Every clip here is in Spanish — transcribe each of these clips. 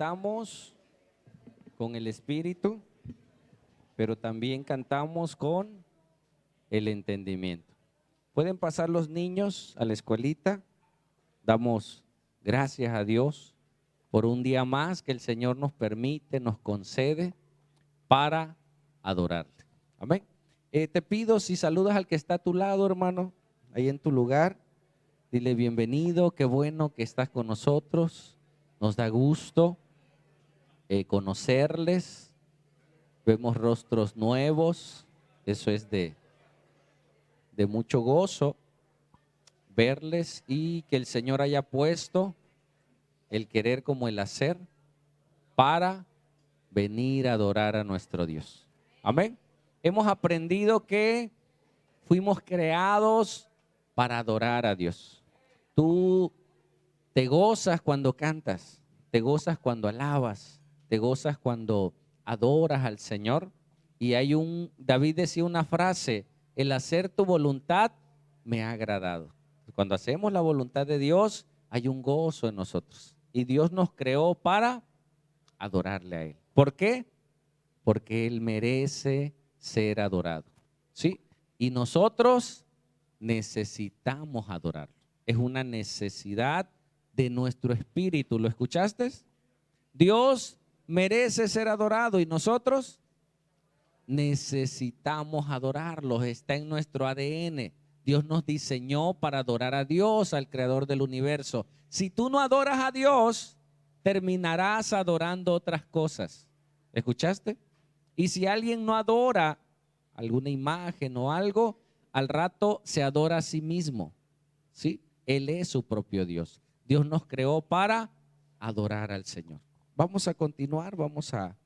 cantamos con el espíritu, pero también cantamos con el entendimiento. Pueden pasar los niños a la escuelita. Damos gracias a Dios por un día más que el Señor nos permite, nos concede para adorarle. Amén. Te pido, si saludas al que está a tu lado, hermano, ahí en tu lugar, dile bienvenido, qué bueno que estás con nosotros. Nos da gusto conocerles. Vemos rostros nuevos. Eso es de mucho gozo verles, y que el Señor haya puesto el querer como el hacer para venir a adorar a nuestro Dios. Amén. Hemos aprendido que fuimos creados para adorar a Dios. Tú te gozas cuando cantas, te gozas cuando alabas, te gozas cuando adoras al Señor. Y David decía una frase: el hacer tu voluntad me ha agradado. Cuando hacemos la voluntad de Dios, hay un gozo en nosotros. Y Dios nos creó para adorarle a Él. ¿Por qué? Porque Él merece ser adorado, ¿sí? Y nosotros necesitamos adorarlo. Es una necesidad de nuestro espíritu. ¿Lo escuchaste? Dios merece ser adorado y nosotros necesitamos adorarlo. Está en nuestro ADN. Dios nos diseñó para adorar a Dios, al creador del universo. Si tú no adoras a Dios, terminarás adorando otras cosas. ¿Escuchaste? Y si alguien no adora alguna imagen o algo, al rato se adora a sí mismo, ¿sí? Él es su propio Dios. Dios nos creó para adorar al Señor. Vamos a continuar, vamos a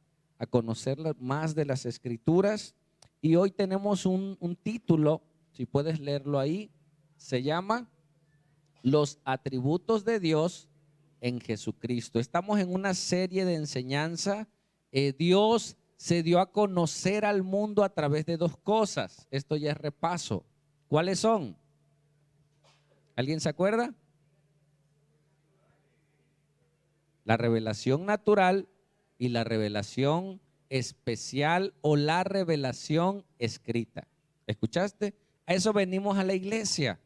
conocer más de las Escrituras. Y hoy tenemos un título, si puedes leerlo ahí, se llama Los atributos de Dios en Jesucristo. Estamos en una serie de enseñanza. Dios se dio a conocer al mundo a través de dos cosas. Esto ya es repaso. ¿Cuáles son? ¿Alguien se acuerda? La revelación natural y la revelación especial, o la revelación escrita. ¿Escuchaste? A eso venimos a la iglesia,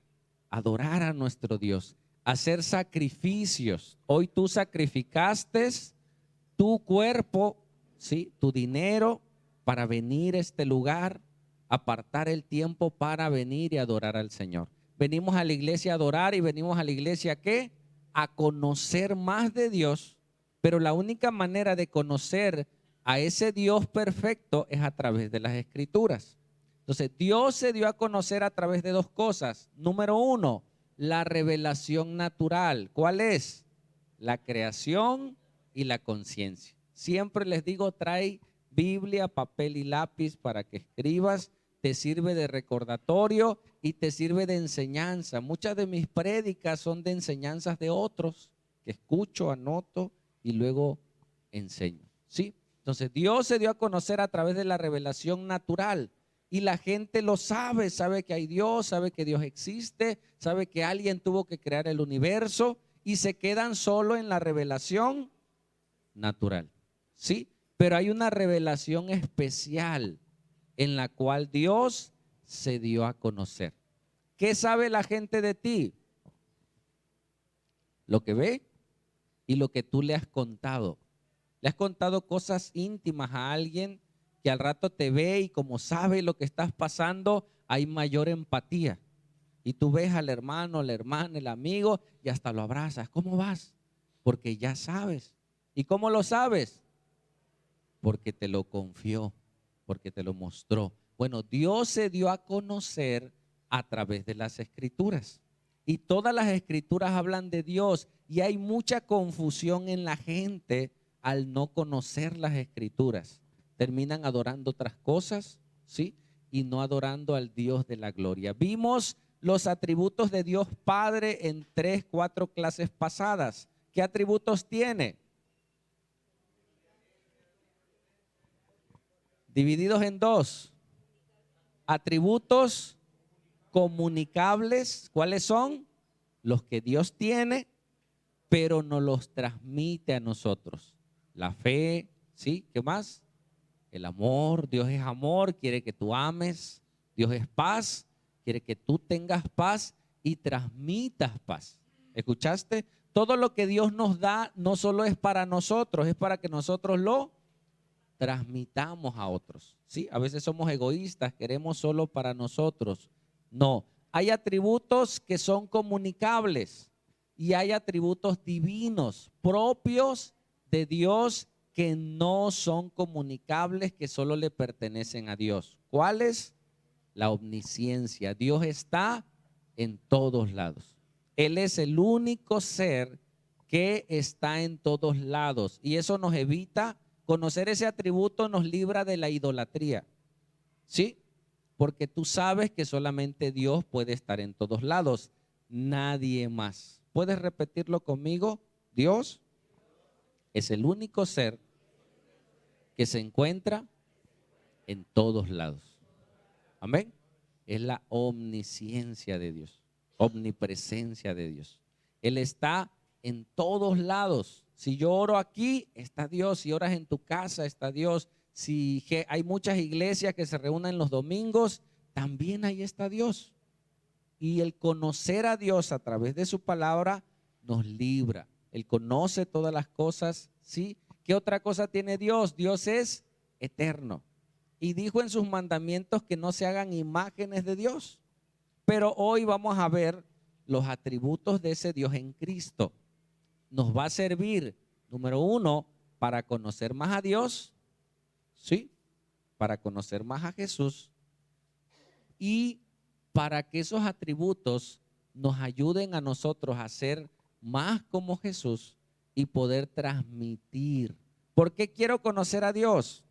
a adorar a nuestro Dios, a hacer sacrificios. Hoy tú sacrificaste tu cuerpo, ¿sí?, tu dinero, para venir a este lugar, apartar el tiempo para venir y adorar al Señor. Venimos a la iglesia a adorar, y venimos a la iglesia ¿qué? A conocer más de Dios. Pero la única manera de conocer a ese Dios perfecto es a través de las Escrituras. Entonces, Dios se dio a conocer a través de dos cosas. Número uno, la revelación natural. ¿Cuál es? La creación y la conciencia. Siempre les digo, trae Biblia, papel y lápiz para que escribas. Te sirve de recordatorio y te sirve de enseñanza. Muchas de mis prédicas son de enseñanzas de otros que escucho, anoto y luego enseño, ¿sí? Entonces Dios se dio a conocer a través de la revelación natural, y la gente lo sabe, sabe que hay Dios, sabe que Dios existe, sabe que alguien tuvo que crear el universo, y se quedan solo en la revelación natural, ¿sí? Pero hay una revelación especial en la cual Dios se dio a conocer. ¿Qué sabe la gente de ti? Lo que ve y lo que tú le has contado. Le has contado cosas íntimas a alguien que al rato te ve, y como sabe lo que estás pasando, hay mayor empatía. Y tú ves al hermano, la hermana, el amigo, y hasta lo abrazas. ¿Cómo vas? Porque ya sabes. ¿Y cómo lo sabes? Porque te lo confió, porque te lo mostró. Bueno, Dios se dio a conocer a través de las Escrituras. Y todas las Escrituras hablan de Dios, y hay mucha confusión en la gente al no conocer las Escrituras. Terminan adorando otras cosas, ¿sí? Y no adorando al Dios de la gloria. Vimos los atributos de Dios Padre en 4 clases pasadas. ¿Qué atributos tiene? Divididos en 2. Atributos comunicables. ¿Cuáles son? Los que Dios tiene, pero nos los transmite a nosotros. la fe, ¿sí? ¿Qué más? El amor. Dios es amor, quiere que tú ames. Dios es paz, quiere que tú tengas paz y transmitas paz. ¿Escuchaste? Todo lo que Dios nos da no solo es para nosotros, es para que nosotros lo transmitamos a otros. ¿Sí? A veces somos egoístas, queremos solo para nosotros. No, hay atributos que son comunicables y hay atributos divinos propios de Dios que no son comunicables, que solo le pertenecen a Dios. ¿Cuáles? La omnisciencia. Dios está en todos lados. Él es el único ser que está en todos lados y eso nos evita, conocer ese atributo nos libra de la idolatría. ¿Sí? Porque tú sabes que solamente Dios puede estar en todos lados, nadie más. ¿Puedes repetirlo conmigo? Dios es el único ser que se encuentra en todos lados. Amén. Es la omnisciencia de Dios, omnipresencia de Dios. Él está en todos lados. Si yo oro aquí, está Dios. Si oras en tu casa, está Dios. Si hay muchas iglesias que se reúnen los domingos, también ahí está Dios. Y el conocer a Dios a través de su palabra nos libra. Él conoce todas las cosas, ¿sí? ¿Qué otra cosa tiene Dios? Dios es eterno. Y dijo en sus mandamientos que no se hagan imágenes de Dios. Pero hoy vamos a ver los atributos de ese Dios en Cristo. Nos va a servir, número uno, para conocer más a Dios, ¿sí? Para conocer más a Jesús y para que esos atributos nos ayuden a nosotros a ser más como Jesús y poder transmitir. ¿Por qué quiero conocer a Dios?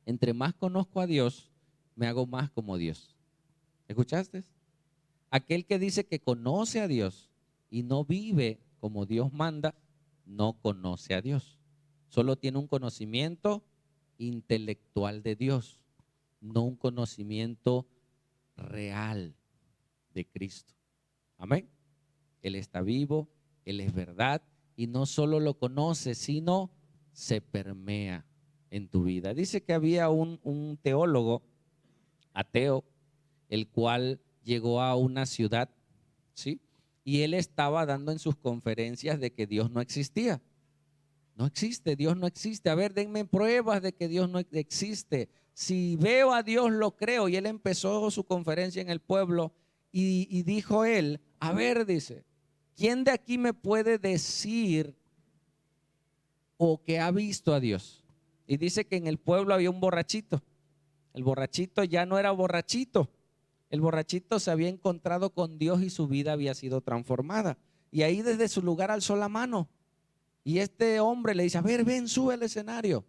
Entre más conozco a Dios, me hago más como Dios. ¿Escuchaste? Aquel que dice que conoce a Dios y no vive como Dios manda, no conoce a Dios. Solo tiene un conocimiento intelectual de Dios, no un conocimiento real de Cristo. Amén. Él está vivo, Él es verdad y no solo lo conoce, sino se permea en tu vida. Dice que había un teólogo ateo, el cual llegó a una ciudad, ¿sí? Y él estaba dando en sus conferencias de que Dios no existía. No existe, Dios no existe. A ver, denme pruebas de que Dios no existe. Si veo a Dios, lo creo. Y él empezó su conferencia en el pueblo y dijo él, a ver, dice, ¿quién de aquí me puede decir o que ha visto a Dios? Y dice que en el pueblo había un borrachito. El borrachito ya no era borrachito. El borrachito se había encontrado con Dios y su vida había sido transformada. Y ahí desde su lugar alzó la mano. Y este hombre le dice, a ver, ven, sube al escenario.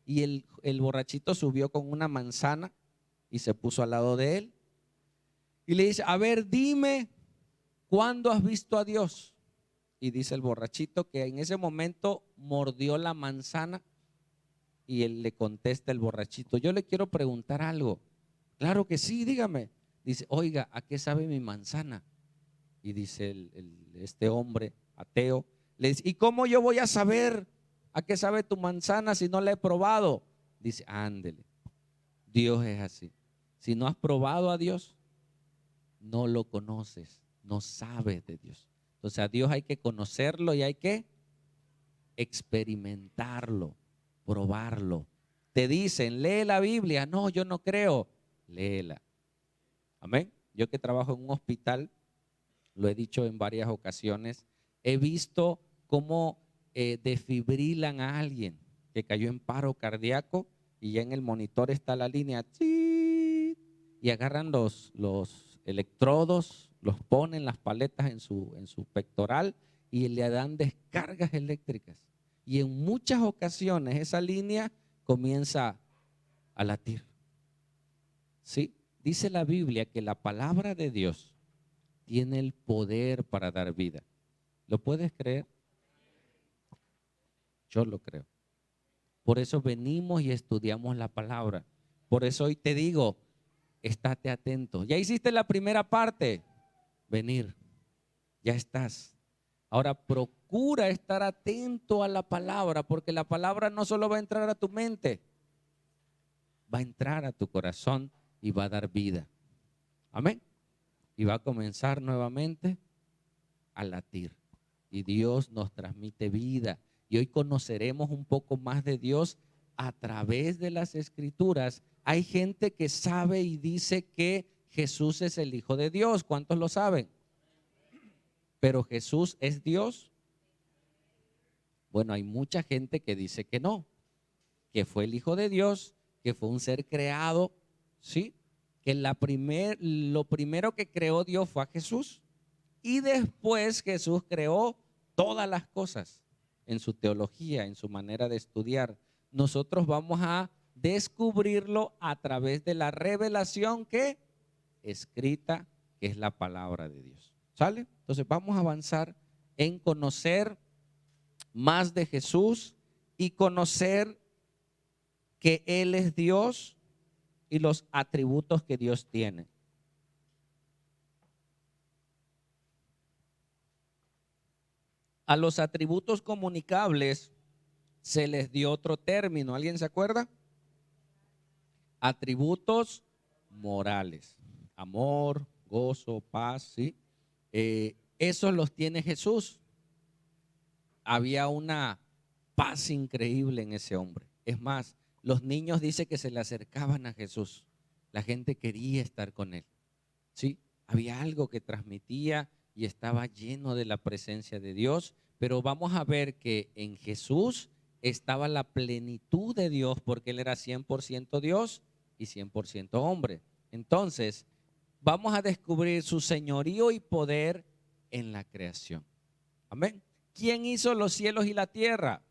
Y el borrachito subió con una manzana y se puso al lado de él. Y le dice, a ver, dime, ¿cuándo has visto a Dios? Y dice el borrachito que en ese momento mordió la manzana y él le contesta el borrachito, yo le quiero preguntar algo. Claro que sí, dígame. Dice, oiga, ¿a qué sabe mi manzana? Y dice este hombre ateo, le dice, ¿y cómo yo voy a saber a qué sabe tu manzana si no la he probado? Dice, ándele, Dios es así. Si no has probado a Dios, no lo conoces, no sabes de Dios. Entonces a Dios hay que conocerlo y hay que experimentarlo, probarlo. Te dicen, lee la Biblia. No, yo no creo. Léela. Amén. Yo que trabajo en un hospital, lo he dicho en varias ocasiones, he visto cómo desfibrilan a alguien que cayó en paro cardíaco y ya en el monitor está la línea ¡tit! Y agarran los electrodos, los ponen las paletas en su pectoral y le dan descargas eléctricas. Y en muchas ocasiones esa línea comienza a latir. ¿Sí? Dice la Biblia que la palabra de Dios tiene el poder para dar vida. ¿Lo puedes creer? Yo lo creo. Por eso venimos y estudiamos la palabra. Por eso hoy te digo, estate atento. Ya hiciste la primera parte, venir. Ya estás. Ahora procura procura estar atento a la palabra, porque la palabra no solo va a entrar a tu mente, va a entrar a tu corazón y va a dar vida. Amén. Y va a comenzar nuevamente a latir. Y Dios nos transmite vida. Y hoy conoceremos un poco más de Dios a través de las Escrituras. Hay gente que sabe y dice que Jesús es el Hijo de Dios. ¿Cuántos lo saben? Pero Jesús es Dios. Bueno, hay mucha gente que dice que no, que fue el Hijo de Dios, que fue un ser creado, ¿sí? Que lo primero que creó Dios fue a Jesús. Y después Jesús creó todas las cosas en su teología, en su manera de estudiar. Nosotros vamos a descubrirlo a través de la revelación que escrita, que es la palabra de Dios. ¿Sale? Entonces vamos a avanzar en conocer más de Jesús y conocer que Él es Dios y los atributos que Dios tiene. A los atributos comunicables se les dio otro término. ¿Alguien se acuerda? Atributos morales. Amor, gozo, paz, ¿sí? Esos los tiene Jesús. Había una paz increíble en ese hombre. Es más, los niños dicen que se le acercaban a Jesús. La gente quería estar con él. ¿Sí? Había algo que transmitía y estaba lleno de la presencia de Dios. Pero vamos a ver que en Jesús estaba la plenitud de Dios, porque Él era 100% Dios y 100% hombre. Entonces, vamos a descubrir su señorío y poder en la creación. Amén. ¿Quién hizo los cielos y la tierra?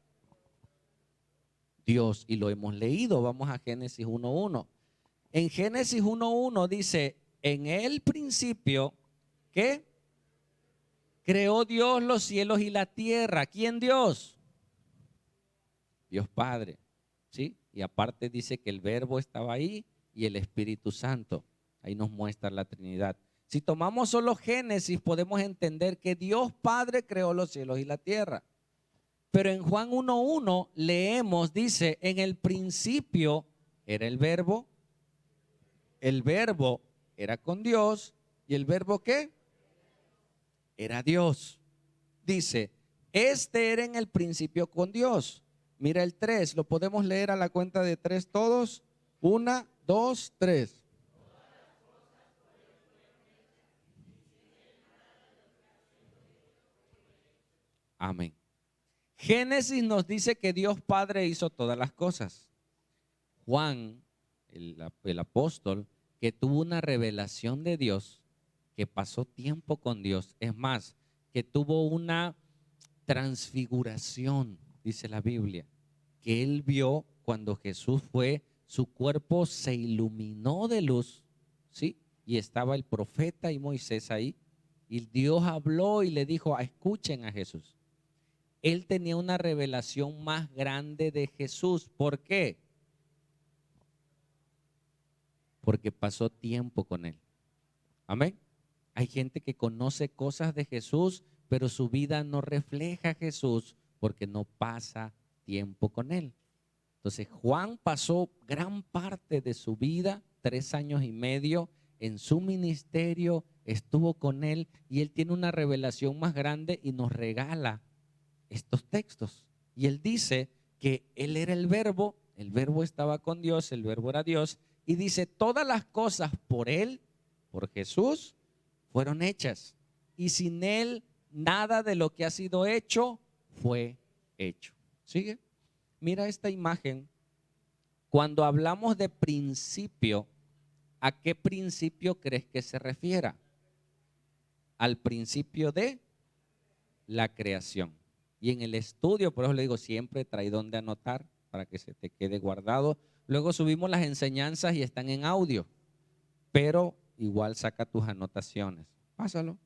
Dios, y lo hemos leído. Vamos a Génesis 1:1. En Génesis 1:1 dice, en el principio, ¿qué? Creó Dios los cielos y la tierra. ¿Quién Dios? Dios Padre, ¿sí? Y aparte dice que el Verbo estaba ahí y el Espíritu Santo. Ahí nos muestra la Trinidad. Si tomamos solo Génesis, podemos entender que Dios Padre creó los cielos y la tierra. Pero en Juan 1:1 leemos, dice, en el principio era el Verbo era con Dios, ¿y el Verbo qué? Era Dios. Dice, este era en el principio con Dios. Mira el 3, lo podemos leer a la cuenta de 3 todos. 1, 2, 3. Amén. Génesis nos dice que Dios Padre hizo todas las cosas. Juan, el apóstol, que tuvo una revelación de Dios, que pasó tiempo con Dios, es más, que tuvo una transfiguración, dice la Biblia, que él vio cuando Jesús fue, su cuerpo se iluminó de luz, ¿sí? Y estaba el profeta y Moisés ahí, y Dios habló y le dijo, escuchen a Jesús. Él tenía una revelación más grande de Jesús. ¿Por qué? Porque pasó tiempo con él. Amén. Hay gente que conoce cosas de Jesús, pero su vida no refleja a Jesús porque no pasa tiempo con él. Entonces Juan pasó gran parte de su vida, 3 años y medio, en su ministerio, estuvo con él y él tiene una revelación más grande y nos regala estos textos. Y él dice que él era el Verbo estaba con Dios, el Verbo era Dios, y dice, todas las cosas por él, por Jesús, fueron hechas. Y sin él, nada de lo que ha sido hecho fue hecho. ¿Sigue? Mira esta imagen. Cuando hablamos de principio, ¿a qué principio crees que se refiera? Al principio de la creación. Y en el estudio, por eso le digo, siempre trae donde anotar para que se te quede guardado. Luego subimos las enseñanzas y están en audio, pero igual saca tus anotaciones. Pásalo.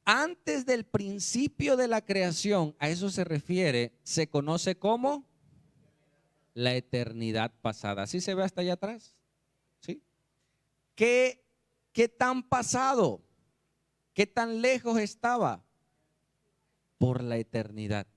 Antes del principio de la creación, a eso se refiere, se conoce como la eternidad pasada. ¿Así se ve hasta allá atrás? ¿Sí? ¿Qué tan pasado? ¿Qué tan lejos estaba? por la eternidad.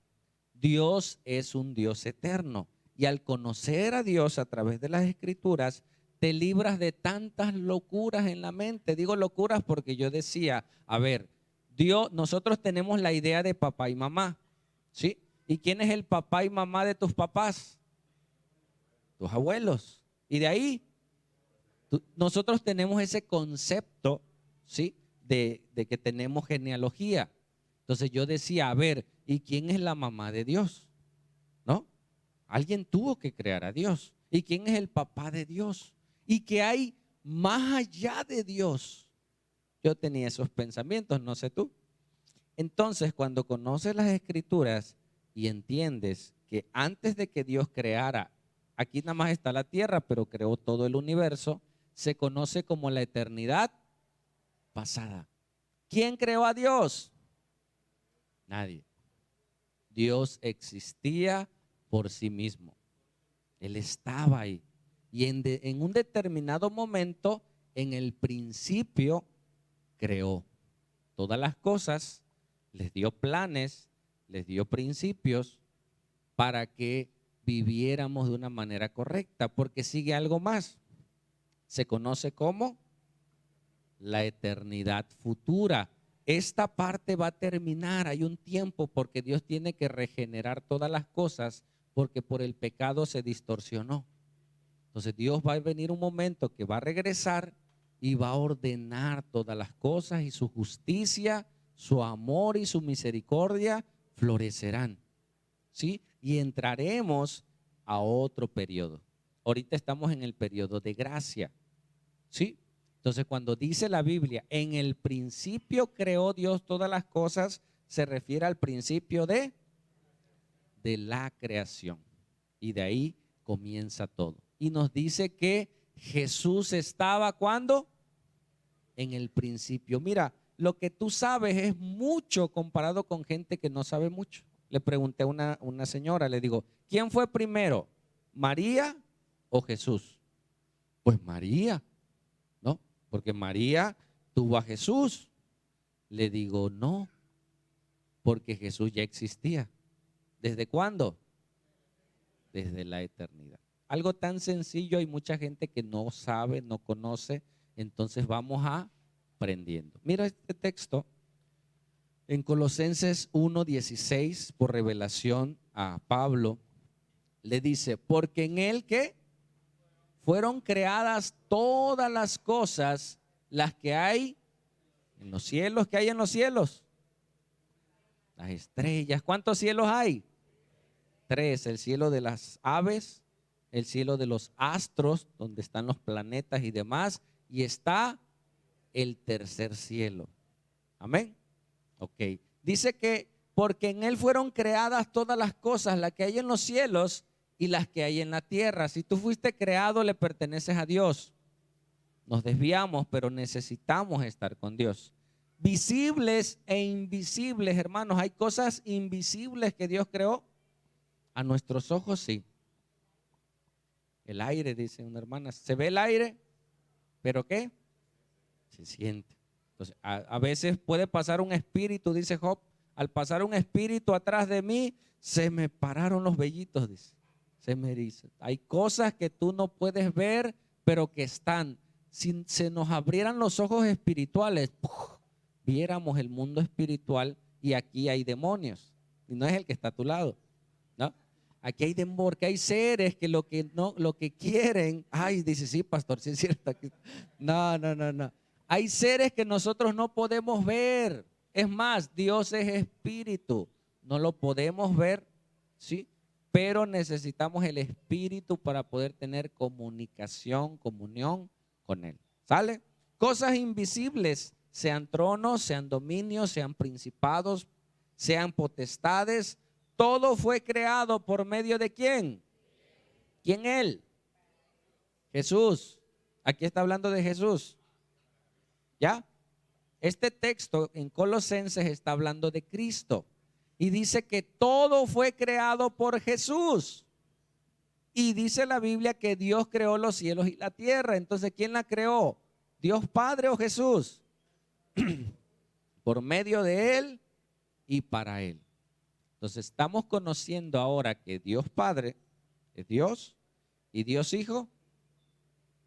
Dios es un Dios eterno. Y al conocer a Dios a través de las Escrituras, te libras de tantas locuras en la mente. Digo locuras porque yo decía, a ver, Dios, nosotros tenemos la idea de papá y mamá, ¿sí? ¿Y quién es el papá y mamá de tus papás? Tus abuelos. Y de ahí, nosotros tenemos ese concepto, ¿sí? De que tenemos genealogía. Entonces yo decía, a ver, ¿y quién es la mamá de Dios? ¿No? Alguien tuvo que crear a Dios. ¿Y quién es el papá de Dios? ¿Y qué hay más allá de Dios? Yo tenía esos pensamientos, no sé tú. Entonces, cuando conoces las Escrituras y entiendes que antes de que Dios creara, aquí nada más está la tierra, pero creó todo el universo, se conoce como la eternidad pasada. ¿Quién creó a Dios? Nadie. Dios existía por sí mismo. Él estaba ahí. Y en un determinado momento, en el principio, creó todas las cosas, les dio planes, les dio principios para que viviéramos de una manera correcta, porque sigue algo más. Se conoce como la eternidad futura. Esta parte va a terminar, hay un tiempo porque Dios tiene que regenerar todas las cosas porque por el pecado se distorsionó. Entonces Dios va a venir un momento que va a regresar y va a ordenar todas las cosas y su justicia, su amor y su misericordia florecerán, ¿sí? Y entraremos a otro periodo. Ahorita estamos en el periodo de gracia, ¿sí? Entonces cuando dice la Biblia, en el principio creó Dios todas las cosas, se refiere al principio de la creación. Y de ahí comienza todo. Y nos dice que Jesús estaba ¿cuándo? En el principio. Mira, lo que tú sabes es mucho comparado con gente que no sabe mucho. Le pregunté a una señora, le digo, ¿quién fue primero? ¿María o Jesús? Pues María, ¿no? Porque María tuvo a Jesús. Le digo, no, porque Jesús ya existía. ¿Desde cuándo? Desde la eternidad. Algo tan sencillo, hay mucha gente que no sabe, no conoce, entonces vamos aprendiendo. Mira este texto en Colosenses 1:16, por revelación a Pablo, le dice, porque en él que fueron creadas todas las cosas, las que hay en los cielos, que hay en los cielos, las estrellas. ¿Cuántos cielos hay? 3, el cielo de las aves, el cielo de los astros, donde están los planetas y demás, y está el tercer cielo. Amén. Ok. Dice que porque en él fueron creadas todas las cosas, las que hay en los cielos y las que hay en la tierra. Si tú fuiste creado, le perteneces a Dios. Nos desviamos, pero necesitamos estar con Dios. Visibles e invisibles, hermanos. Hay cosas invisibles que Dios creó. A nuestros ojos sí. El aire, dice una hermana, ¿se ve el aire? ¿Pero qué? Se siente. Entonces, a veces puede pasar un espíritu, dice Job, al pasar un espíritu atrás de mí, se me pararon los vellitos, dice, se me erizan. Hay cosas que tú no puedes ver, pero que están. Si se nos abrieran los ojos espirituales, ¡puf!, viéramos el mundo espiritual y aquí hay demonios. Y no es el que está a tu lado, ¿no? Aquí hay demonios, que hay seres que lo que quieren, ay, dice, sí, pastor, sí es cierto. No. Hay seres que nosotros no podemos ver. Es más, Dios es espíritu. No lo podemos ver, ¿sí? Pero necesitamos el espíritu para poder tener comunicación, comunión con Él. ¿Sale? Cosas invisibles, sean tronos, sean dominios, sean principados, sean potestades. Todo fue creado por medio de ¿quién? ¿Quién Él? Jesús. Aquí está hablando de Jesús. ¿Ya? Este texto en Colosenses está hablando de Cristo y dice que todo fue creado por Jesús. Y dice la Biblia que Dios creó los cielos y la tierra. Entonces, ¿quién la creó? ¿Dios Padre o Jesús? Por medio de Él y para Él. Entonces estamos conociendo ahora que Dios Padre es Dios y Dios Hijo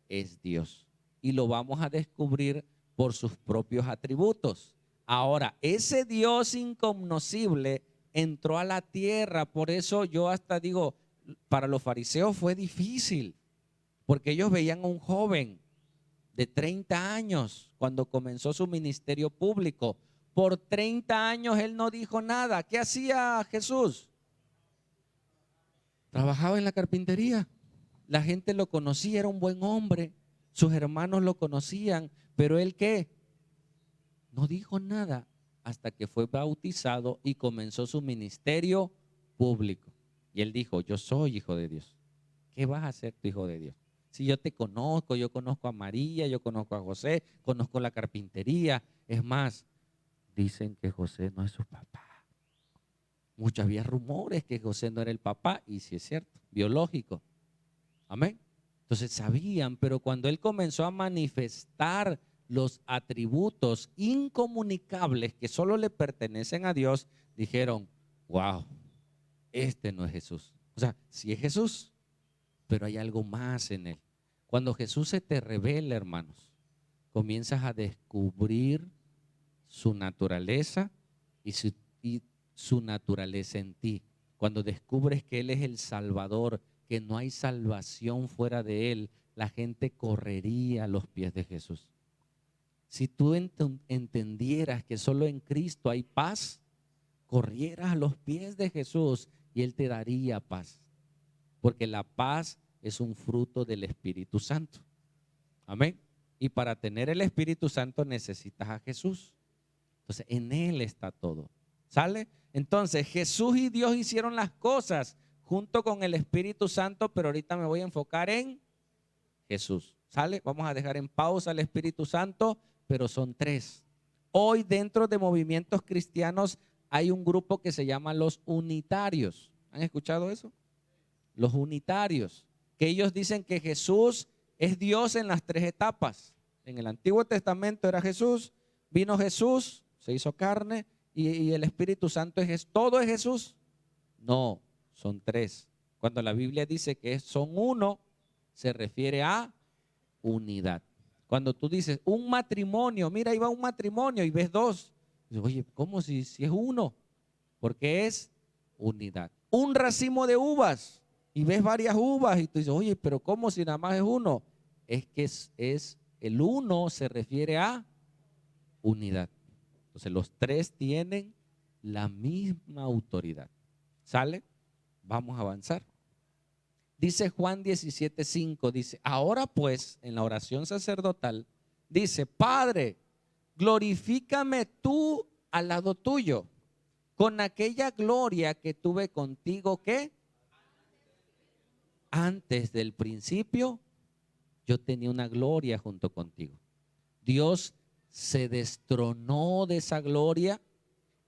es Dios. Y lo vamos a descubrir por sus propios atributos. Ahora, ese Dios incognoscible entró a la tierra. Por eso yo hasta digo, para los fariseos fue difícil, porque ellos veían a un joven de 30 años cuando comenzó su ministerio público. Por 30 años él no dijo nada. ¿Qué hacía Jesús? Trabajaba en la carpintería. La gente lo conocía, era un buen hombre. Sus hermanos lo conocían, pero él ¿qué? No dijo nada hasta que fue bautizado y comenzó su ministerio público. Y él dijo, yo soy hijo de Dios. ¿Qué vas a hacer tu hijo de Dios? Si yo te conozco, yo conozco a María, yo conozco a José, conozco la carpintería. Es más, dicen que José no es su papá. Muchos había rumores que José no era el papá, y sí es cierto, biológico. Amén. Entonces sabían, pero cuando él comenzó a manifestar los atributos incomunicables que solo le pertenecen a Dios, dijeron, wow, este no es Jesús. O sea, sí es Jesús, pero hay algo más en él. Cuando Jesús se te revela, hermanos, comienzas a descubrir su naturaleza y su naturaleza en ti. Cuando descubres que Él es el Salvador, que no hay salvación fuera de Él, la gente correría a los pies de Jesús. Si tú entendieras que solo en Cristo hay paz, corrieras a los pies de Jesús y Él te daría paz. Porque la paz es un fruto del Espíritu Santo. Amén. Y para tener el Espíritu Santo necesitas a Jesús. Entonces en Él está todo. ¿Sale? Entonces Jesús y Dios hicieron las cosas junto con el Espíritu Santo, pero ahorita me voy a enfocar en Jesús. ¿Sale? Vamos a dejar en pausa el Espíritu Santo, pero son tres. Hoy dentro de movimientos cristianos hay un grupo que se llama los unitarios. ¿Han escuchado eso? Los unitarios, que ellos dicen que Jesús es Dios en las tres etapas. En el Antiguo Testamento era Jesús, vino Jesús, se hizo carne y el Espíritu Santo todo es Jesús. No, son tres. Cuando la Biblia dice que son uno, se refiere a unidad. Cuando tú dices un matrimonio, mira, ahí va un matrimonio y ves dos. Dices, oye, ¿cómo si es uno? Porque es unidad. Un racimo de uvas y ves varias uvas y tú dices, oye, pero ¿cómo si nada más es uno? Es que es el uno se refiere a unidad. Entonces los tres tienen la misma autoridad. ¿Sale? Vamos a avanzar. Dice Juan 17:5, dice, ahora pues, en la oración sacerdotal, dice, Padre, glorifícame tú al lado tuyo, con aquella gloria que tuve contigo, ¿qué? Antes del principio, yo tenía una gloria junto contigo. Dios se destronó de esa gloria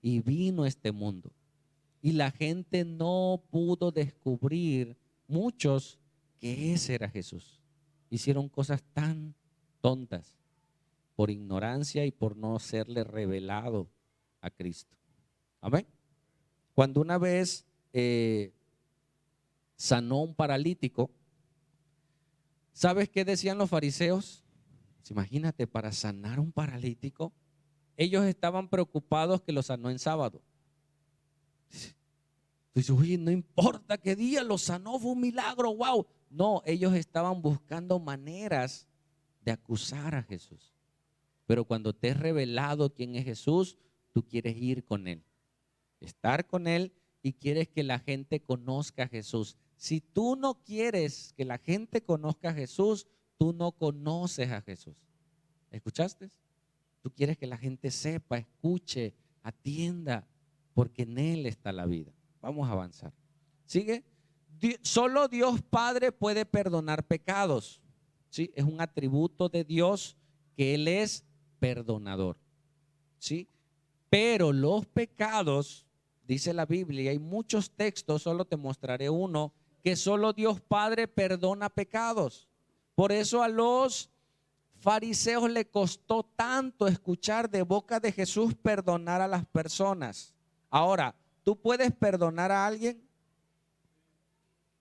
y vino a este mundo. Y la gente no pudo descubrir, muchos, que ese era Jesús. Hicieron cosas tan tontas por ignorancia y por no serle revelado a Cristo. Amén. Cuando una vez sanó un paralítico, ¿sabes qué decían los fariseos? Imagínate, para sanar un paralítico, ellos estaban preocupados que lo sanó en sábado. Entonces, oye, no importa qué día lo sanó, fue un milagro, wow. No, ellos estaban buscando maneras de acusar a Jesús. Pero cuando te es revelado quién es Jesús, tú quieres ir con Él, estar con Él y quieres que la gente conozca a Jesús. Si tú no quieres que la gente conozca a Jesús, tú no conoces a Jesús. ¿Escuchaste? Tú quieres que la gente sepa, escuche, atienda, porque en Él está la vida. Vamos a avanzar. ¿Sigue? Solo Dios Padre puede perdonar pecados. ¿Sí? Es un atributo de Dios que Él es perdonador. ¿Sí? Pero los pecados, dice la Biblia, hay muchos textos, solo te mostraré uno, que solo Dios Padre perdona pecados. Por eso a los fariseos le costó tanto escuchar de boca de Jesús perdonar a las personas. Ahora, ¿Tú puedes perdonar a alguien?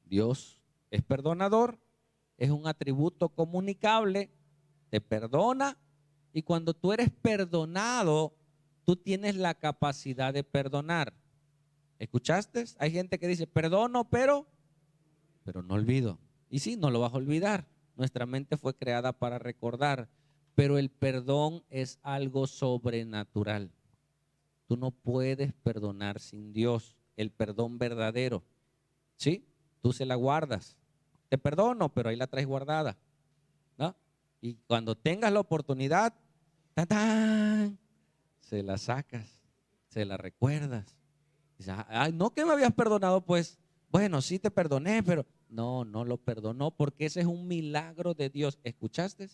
Dios es perdonador, es un atributo comunicable, te perdona, y cuando tú eres perdonado, tú tienes la capacidad de perdonar. ¿Escuchaste? Hay gente que dice, perdono, pero no olvido. Y sí, no lo vas a olvidar. Nuestra mente fue creada para recordar, pero el perdón es algo sobrenatural. Tú no puedes perdonar sin Dios, el perdón verdadero. ¿Sí? Tú se la guardas. Te perdono, pero ahí la traes guardada, ¿no? Y cuando tengas la oportunidad, ¡tan, tan!, se la sacas, se la recuerdas. Dices, ay, no que me habías perdonado, pues, bueno, sí te perdoné, pero no, no lo perdonó, porque ese es un milagro de Dios. ¿Escuchaste?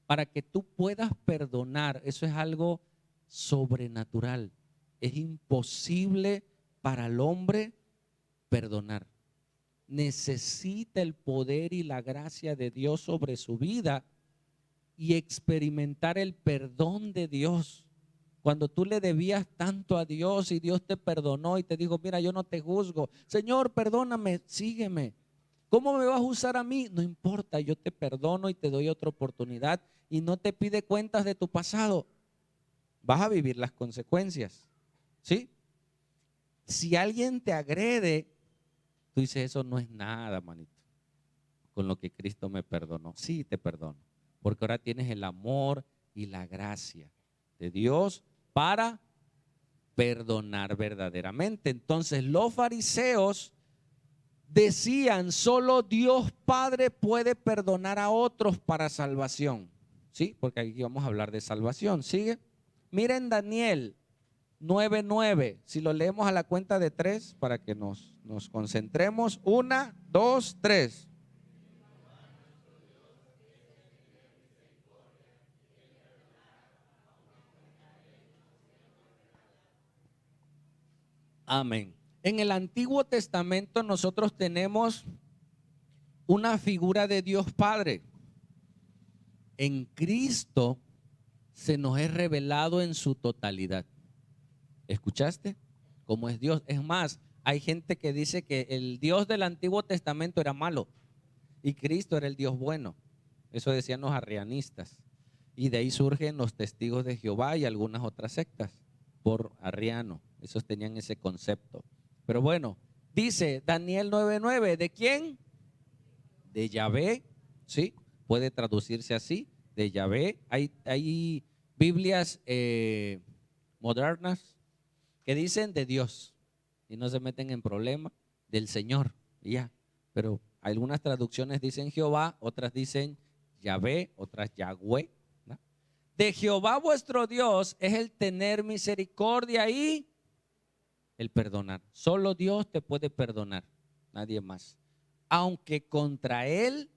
Para que tú puedas perdonar, eso es algo sobrenatural. Es imposible para el hombre perdonar. Necesita el poder y la gracia de Dios sobre su vida y experimentar el perdón de Dios. Cuando tú le debías tanto a Dios y Dios te perdonó y te dijo, mira, yo no te juzgo. Señor, perdóname, sígueme. ¿Cómo me vas a usar a mí? No importa, yo te perdono y te doy otra oportunidad, y no te pide cuentas de tu pasado. Vas a vivir las consecuencias, ¿sí? Si alguien te agrede, tú dices, eso no es nada, manito, con lo que Cristo me perdonó. Sí, te perdono, porque ahora tienes el amor y la gracia de Dios para perdonar verdaderamente. Entonces los fariseos decían, solo Dios Padre puede perdonar a otros para salvación. ¿Sí? Porque aquí vamos a hablar de salvación. ¿Sigue? Miren Daniel 9:9. Si lo leemos a la cuenta de 3 para que nos concentremos. 1, 2, 3. Amén. En el Antiguo Testamento nosotros tenemos una figura de Dios Padre. En Cristo se nos es revelado en su totalidad. ¿Escuchaste? ¿Cómo es Dios? Es más, hay gente que dice que el Dios del Antiguo Testamento era malo y Cristo era el Dios bueno. Eso decían los arrianistas. Y de ahí surgen los testigos de Jehová y algunas otras sectas por arriano. Esos tenían ese concepto. Pero bueno, dice Daniel 9:9, ¿de quién? De Yahvé, ¿sí? Puede traducirse así, de Yahvé. Hay Biblias modernas que dicen de Dios y no se meten en problema, del Señor, y ya. Pero algunas traducciones dicen Jehová, otras dicen Yahvé, otras Yahweh, ¿no? De Jehová vuestro Dios es el tener misericordia y el perdonar. Solo Dios te puede perdonar, nadie más. Aunque contra Él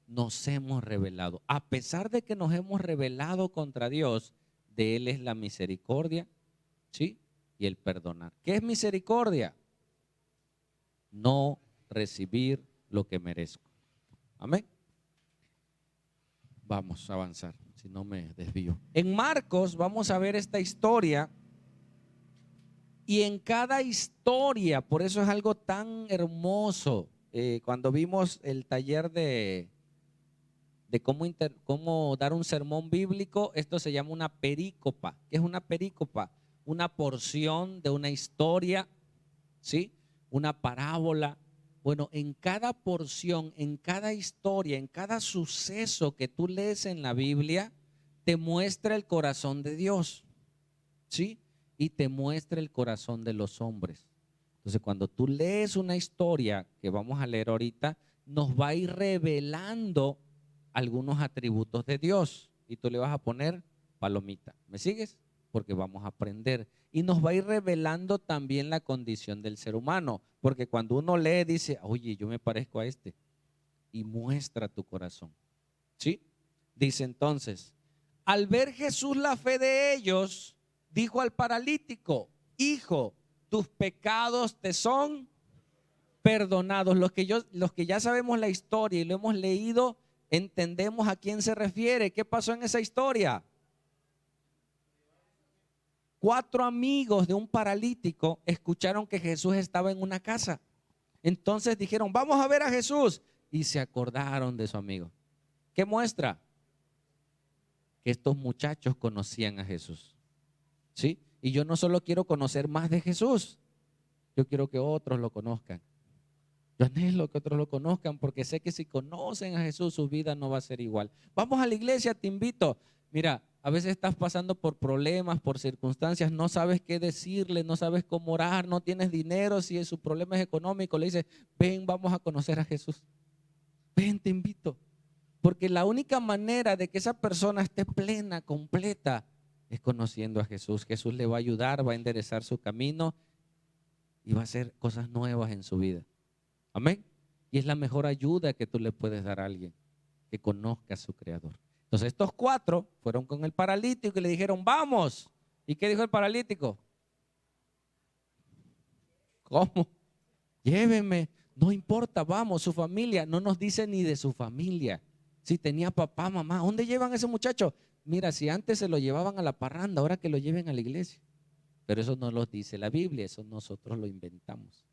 nos hemos rebelado. A pesar de que nos hemos rebelado contra Dios, de Él es la misericordia, ¿sí? Y el perdonar. ¿Qué es misericordia? No recibir lo que merezco. Amén. Vamos a avanzar, si no me desvío. En Marcos vamos a ver esta historia, y en cada historia, por eso es algo tan hermoso. Cuando vimos el taller de cómo dar un sermón bíblico, esto se llama una perícopa. ¿Qué es una perícopa? Una porción de una historia, ¿sí? Una parábola. Bueno, en cada porción, en cada historia, en cada suceso que tú lees en la Biblia, te muestra el corazón de Dios, ¿sí? Y te muestra el corazón de los hombres. Entonces, cuando tú lees una historia que vamos a leer ahorita, nos va a ir revelando algunos atributos de Dios, y tú le vas a poner palomita. ¿Me sigues? Porque vamos a aprender. Y nos va a ir revelando también la condición del ser humano, porque cuando uno lee dice, oye, yo me parezco a este, y muestra tu corazón, ¿sí? Dice entonces, al ver Jesús la fe de ellos, dijo al paralítico, hijo, tus pecados te son perdonados. Los que ya sabemos la historia y lo hemos leído, entendemos a quién se refiere. ¿Qué pasó en esa historia? 4 amigos de un paralítico escucharon que Jesús estaba en una casa. Entonces dijeron, vamos a ver a Jesús. Y se acordaron de su amigo. ¿Qué muestra? Que estos muchachos conocían a Jesús. ¿Sí? Y yo no solo quiero conocer más de Jesús, yo quiero que otros lo conozcan. Yo anhelo que otros lo conozcan porque sé que si conocen a Jesús su vida no va a ser igual. Vamos a la iglesia, te invito. Mira, a veces estás pasando por problemas, por circunstancias, no sabes qué decirle, no sabes cómo orar, no tienes dinero, si su problema es económico, le dices, ven, vamos a conocer a Jesús. Ven, te invito. Porque la única manera de que esa persona esté plena, completa, es conociendo a Jesús. Jesús le va a ayudar, va a enderezar su camino y va a hacer cosas nuevas en su vida. Amén. Y es la mejor ayuda que tú le puedes dar a alguien, que conozca a su creador. Entonces estos 4 fueron con el paralítico y le dijeron, vamos. ¿Y qué dijo el paralítico? ¿Cómo? Llévenme. No importa, vamos, su familia. No nos dice ni de su familia. Si tenía papá, mamá. ¿Dónde llevan a ese muchacho? Mira, si antes se lo llevaban a la parranda, ahora que lo lleven a la iglesia. Pero eso no lo dice la Biblia, eso nosotros lo inventamos.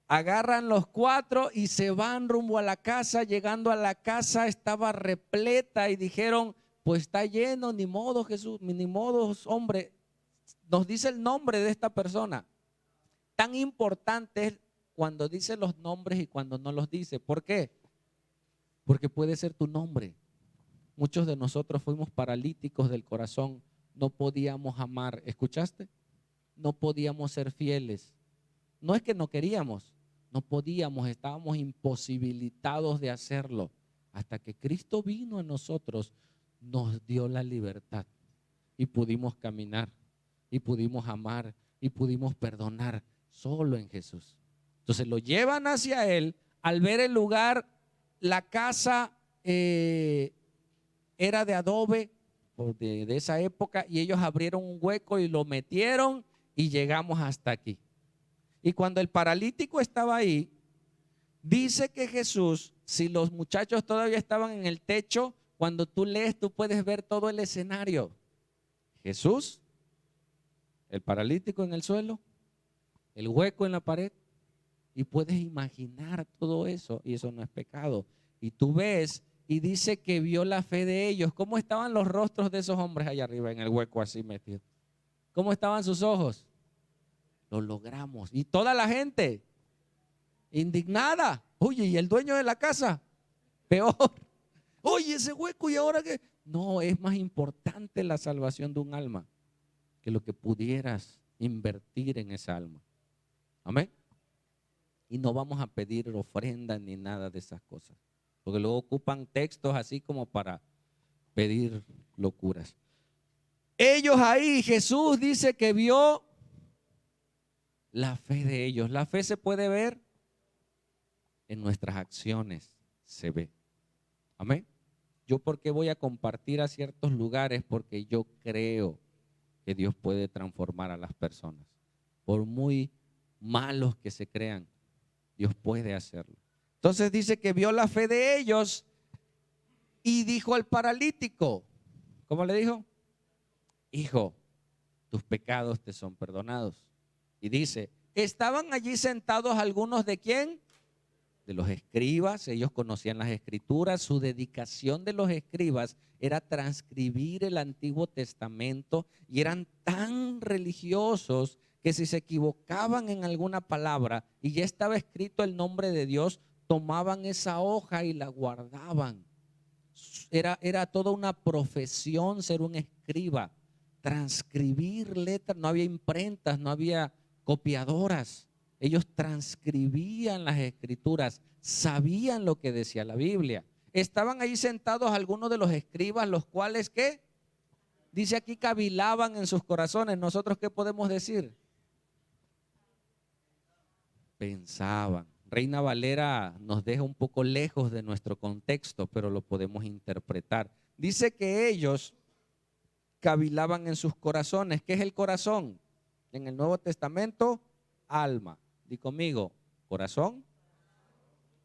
Agarran los 4 y se van rumbo a la casa. Llegando a la casa estaba repleta y dijeron, pues está lleno, ni modo Jesús, ni modo hombre. Nos dice el nombre de esta persona. Tan importante es cuando dice los nombres y cuando no los dice. ¿Por qué? Porque puede ser tu nombre. Muchos de nosotros fuimos paralíticos del corazón, no podíamos amar. ¿Escuchaste? No podíamos ser fieles. No es que no queríamos, no podíamos, estábamos imposibilitados de hacerlo. Hasta que Cristo vino a nosotros, nos dio la libertad y pudimos caminar y pudimos amar y pudimos perdonar solo en Jesús. Entonces lo llevan hacia Él. Al ver el lugar, la casa era de adobe de esa época y ellos abrieron un hueco y lo metieron y llegamos hasta aquí. Y cuando el paralítico estaba ahí, dice que Jesús, si los muchachos todavía estaban en el techo, cuando tú lees, tú puedes ver todo el escenario. Jesús, el paralítico en el suelo, el hueco en la pared, y puedes imaginar todo eso, y eso no es pecado. Y tú ves, y dice que vio la fe de ellos. ¿Cómo estaban los rostros de esos hombres allá arriba en el hueco así metidos? ¿Cómo estaban sus ojos? Lo logramos. Y toda la gente indignada. Oye, ¿y el dueño de la casa? Peor. Oye, ese hueco, ¿y ahora qué? No, es más importante la salvación de un alma que lo que pudieras invertir en esa alma. Amén. Y no vamos a pedir ofrendas ni nada de esas cosas, porque luego ocupan textos así como para pedir locuras. Ellos ahí, Jesús dice que vio la fe de ellos. La fe se puede ver en nuestras acciones, se ve. Amén. ¿Yo por qué voy a compartir a ciertos lugares? Porque yo creo que Dios puede transformar a las personas. Por muy malos que se crean, Dios puede hacerlo. Entonces dice que vio la fe de ellos y dijo al paralítico, ¿cómo le dijo? Hijo, tus pecados te son perdonados. Y dice, estaban allí sentados algunos de ¿quién? De los escribas. Ellos conocían las escrituras. Su dedicación de los escribas era transcribir el Antiguo Testamento y eran tan religiosos que si se equivocaban en alguna palabra y ya estaba escrito el nombre de Dios, tomaban esa hoja y la guardaban. Era toda una profesión ser un escriba, transcribir letras. No había imprentas, no había copiadoras. Ellos transcribían las escrituras, sabían lo que decía la Biblia. Estaban ahí sentados algunos de los escribas, los cuales, ¿qué? Dice aquí, cavilaban en sus corazones. ¿Nosotros qué podemos decir? Pensaban. Reina Valera nos deja un poco lejos de nuestro contexto, pero lo podemos interpretar. Dice que ellos cavilaban en sus corazones. ¿Qué es el corazón? En el Nuevo Testamento, alma. Di conmigo, corazón.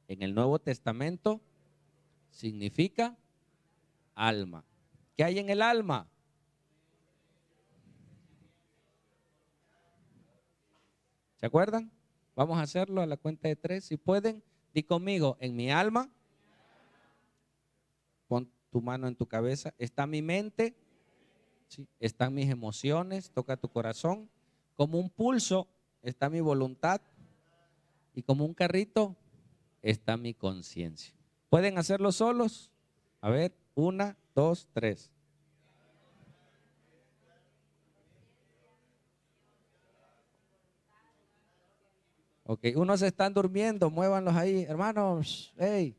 En el Nuevo Testamento significa alma. ¿Qué hay en el alma? ¿Se acuerdan? Vamos a hacerlo a la cuenta de 3. Si pueden, di conmigo, en mi alma, pon tu mano en tu cabeza, está mi mente, ¿sí? Están mis emociones, toca tu corazón. Como un pulso está mi voluntad y como un carrito está mi conciencia. ¿Pueden hacerlo solos? A ver, 1, 2, 3. Ok, unos están durmiendo, muévanlos ahí, hermanos, hey,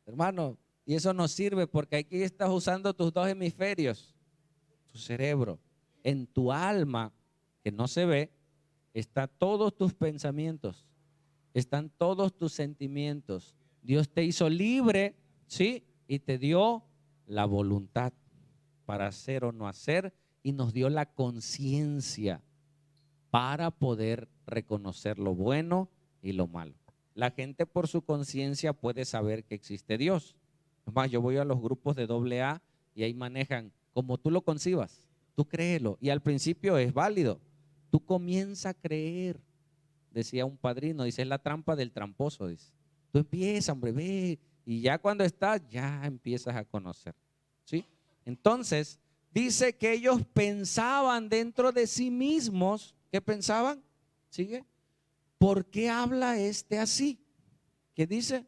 hermano, y eso no sirve porque aquí estás usando tus dos hemisferios, tu cerebro. En tu alma, que no se ve, están todos tus pensamientos, están todos tus sentimientos. Dios te hizo libre, ¿sí? Y te dio la voluntad para hacer o no hacer y nos dio la conciencia para poder reconocer lo bueno y lo malo. La gente por su conciencia puede saber que existe Dios. Es más, yo voy a los grupos de AA y ahí manejan como tú lo concibas, tú créelo. Y al principio es válido. Tú comienzas a creer, decía un padrino, dice, es la trampa del tramposo, dice. Tú empiezas, hombre, ve, y ya cuando estás, ya empiezas a conocer. ¿Sí? Entonces, dice que ellos pensaban dentro de sí mismos. ¿Qué pensaban? ¿Sigue? ¿Por qué habla este así? ¿Qué dice?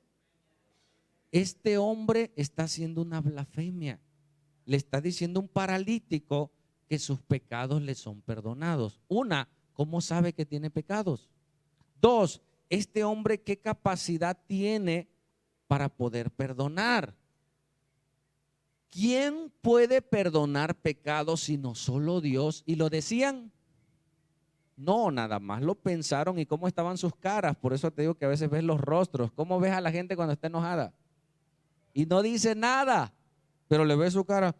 Este hombre está haciendo una blasfemia. Le está diciendo a un paralítico que sus pecados le son perdonados. Una, ¿cómo sabe que tiene pecados? Dos, este hombre, ¿qué capacidad tiene para poder perdonar? ¿Quién puede perdonar pecados sino solo Dios? Y lo decían. No, nada más lo pensaron y cómo estaban sus caras. Por eso te digo que a veces ves los rostros. ¿Cómo ves a la gente cuando está enojada? Y no dice nada, pero le ves su cara.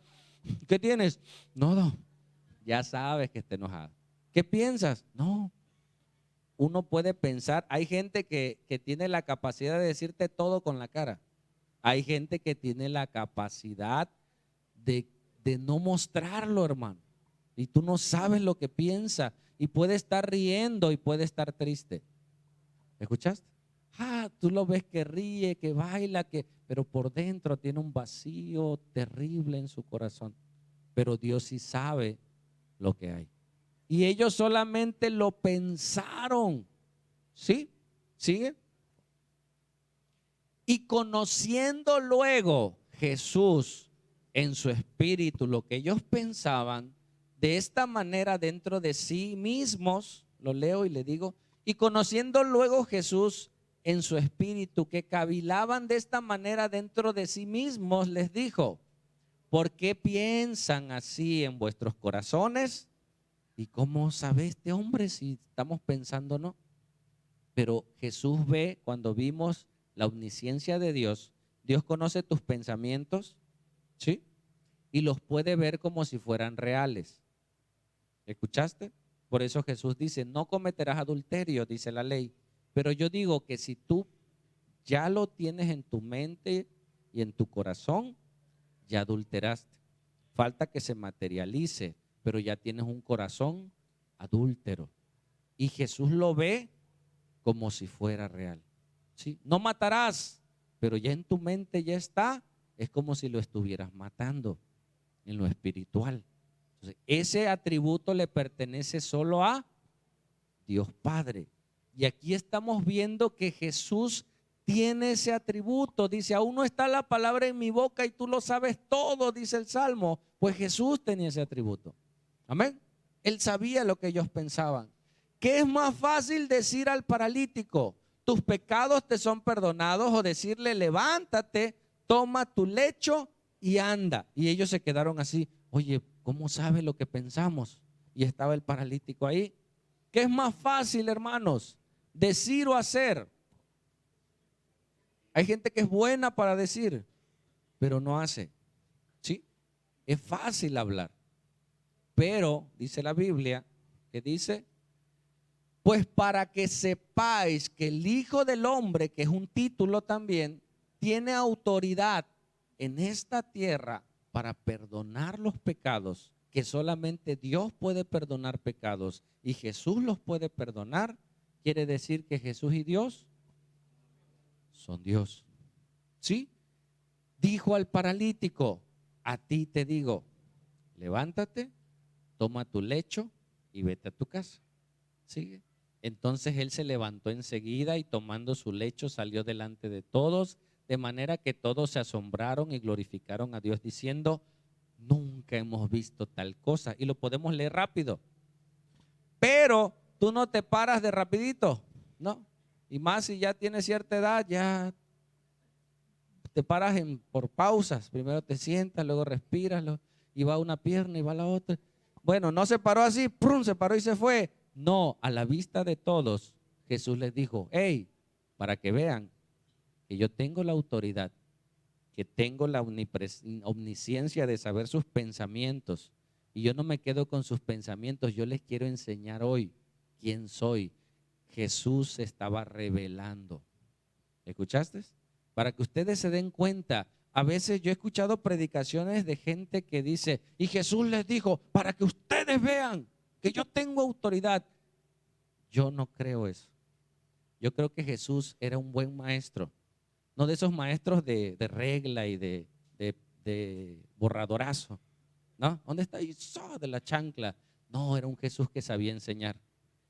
¿Qué tienes? Nada. Ya sabes que está enojada. ¿Qué piensas? No. Uno puede pensar. Hay gente que tiene la capacidad de decirte todo con la cara. Hay gente que tiene la capacidad de, de no mostrarlo, hermano. Y tú no sabes lo que piensa. Y puede estar riendo y puede estar triste. ¿Escuchaste? Tú lo ves que ríe, que baila, pero por dentro tiene un vacío terrible en su corazón. Pero Dios sí sabe lo que hay. Y ellos solamente lo pensaron. ¿Sí? ¿Sigue? Y conociendo luego Jesús en su espíritu lo que ellos pensaban, de esta manera dentro de sí mismos, lo leo y le digo, y conociendo luego Jesús en su espíritu que cavilaban de esta manera dentro de sí mismos, les dijo, ¿por qué piensan así en vuestros corazones? ¿Y cómo sabe este hombre si estamos pensando no? Pero Jesús ve, cuando vimos la omnisciencia de Dios, Dios conoce tus pensamientos, ¿sí? Y los puede ver como si fueran reales. ¿Escuchaste? Por eso Jesús dice, no cometerás adulterio, dice la ley. Pero yo digo que si tú ya lo tienes en tu mente y en tu corazón, ya adulteraste. Falta que se materialice, pero ya tienes un corazón adúltero. Y Jesús lo ve como si fuera real. ¿Sí? No matarás, pero ya en tu mente ya está, es como si lo estuvieras matando en lo espiritual. Entonces, ese atributo le pertenece solo a Dios Padre. Y aquí estamos viendo que Jesús tiene ese atributo. Dice, aún no está la palabra en mi boca y tú lo sabes todo, dice el Salmo. Pues Jesús tenía ese atributo. Amén. Él sabía lo que ellos pensaban. ¿Qué es más fácil decir al paralítico? Tus pecados te son perdonados, o decirle, levántate, toma tu lecho y anda. Y ellos se quedaron así, oye, ¿cómo sabe lo que pensamos? Y estaba el paralítico ahí. ¿Qué es más fácil, hermanos? Decir o hacer. Hay gente que es buena para decir, pero no hace. ¿Sí? Es fácil hablar. Pero, dice la Biblia, que dice, pues para que sepáis que el Hijo del Hombre, que es un título también, tiene autoridad en esta tierra para perdonar los pecados, que solamente Dios puede perdonar pecados y Jesús los puede perdonar. quiere decir que Jesús y Dios son Dios. ¿Sí? Dijo al paralítico, a ti te digo, levántate, toma tu lecho y vete a tu casa. ¿Sigue? Entonces él se levantó enseguida y tomando su lecho salió delante de todos, de manera que todos se asombraron y glorificaron a Dios diciendo, nunca hemos visto tal cosa. Y lo podemos leer rápido. Pero tú no te paras de rapidito, ¿no? Y más si ya tienes cierta edad, ya te paras por pausas. Primero te sientas, luego respiras, y va una pierna y va la otra. Bueno, no se paró así, ¡prum!, se paró y se fue. No, a la vista de todos, Jesús les dijo, hey, para que vean que yo tengo la autoridad, que tengo la omnisciencia de saber sus pensamientos, y yo no me quedo con sus pensamientos, yo les quiero enseñar hoy quién soy. Jesús se estaba revelando. ¿Escuchaste? Para que ustedes se den cuenta, a veces yo he escuchado predicaciones de gente que dice, y Jesús les dijo, para que ustedes vean que yo tengo autoridad. Yo no creo eso. Yo creo que Jesús era un buen maestro, no de esos maestros de regla y de borradorazo, ¿no? ¿Dónde está eso de la chancla? No, era un Jesús que sabía enseñar.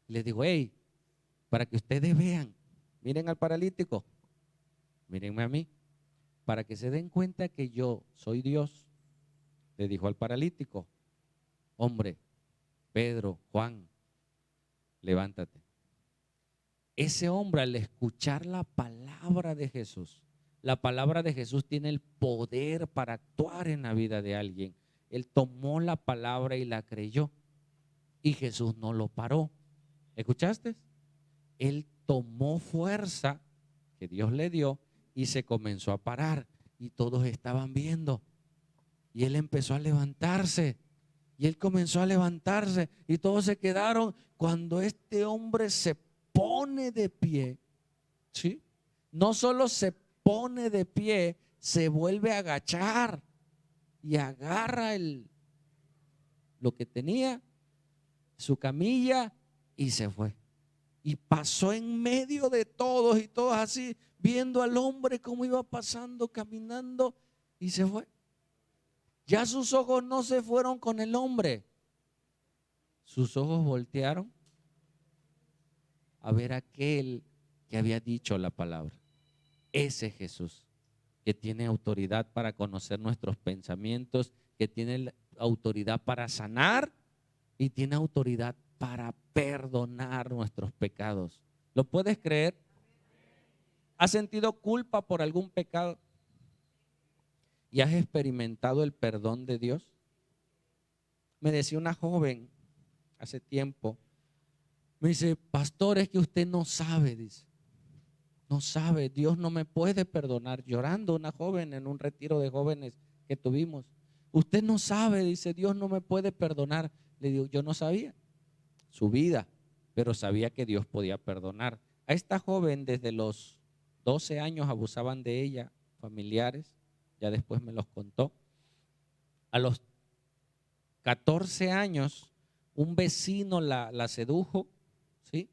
Les digo, hey, para que ustedes vean, miren al paralítico, mírenme a mí, para que se den cuenta que yo soy Dios. Le dijo al paralítico, hombre, Pedro, Juan, levántate. Ese hombre, al escuchar la palabra de Jesús, la palabra de Jesús tiene el poder para actuar en la vida de alguien. Él tomó la palabra y la creyó, y Jesús no lo paró. ¿Escuchaste? Él tomó fuerza que Dios le dio y se comenzó a parar, y todos estaban viendo, y él empezó a levantarse, y él comenzó a levantarse, y todos se quedaron. Cuando este hombre se pone de pie, ¿sí? No solo se pone de pie, se vuelve a agachar y agarra lo que tenía, su camilla, y se fue. Y pasó en medio de todos, y todos así, viendo al hombre cómo iba pasando, caminando, y se fue. Ya sus ojos no se fueron con el hombre, sus ojos voltearon a ver a aquel que había dicho la palabra. Ese Jesús que tiene autoridad para conocer nuestros pensamientos, que tiene autoridad para sanar y tiene autoridad para perdonar nuestros pecados. ¿Lo puedes creer? ¿Has sentido culpa por algún pecado y has experimentado el perdón de Dios? Me decía una joven hace tiempo, me dice, pastor, es que usted no sabe, dice, no sabe, Dios no me puede perdonar. Llorando una joven en un retiro de jóvenes que tuvimos. Usted no sabe, dice, Dios no me puede perdonar. Le digo, yo no sabía su vida, pero sabía que Dios podía perdonar. A esta joven desde los 12 años abusaban de ella, familiares, ya después me los contó. A los 14 años, un vecino la sedujo, ¿sí?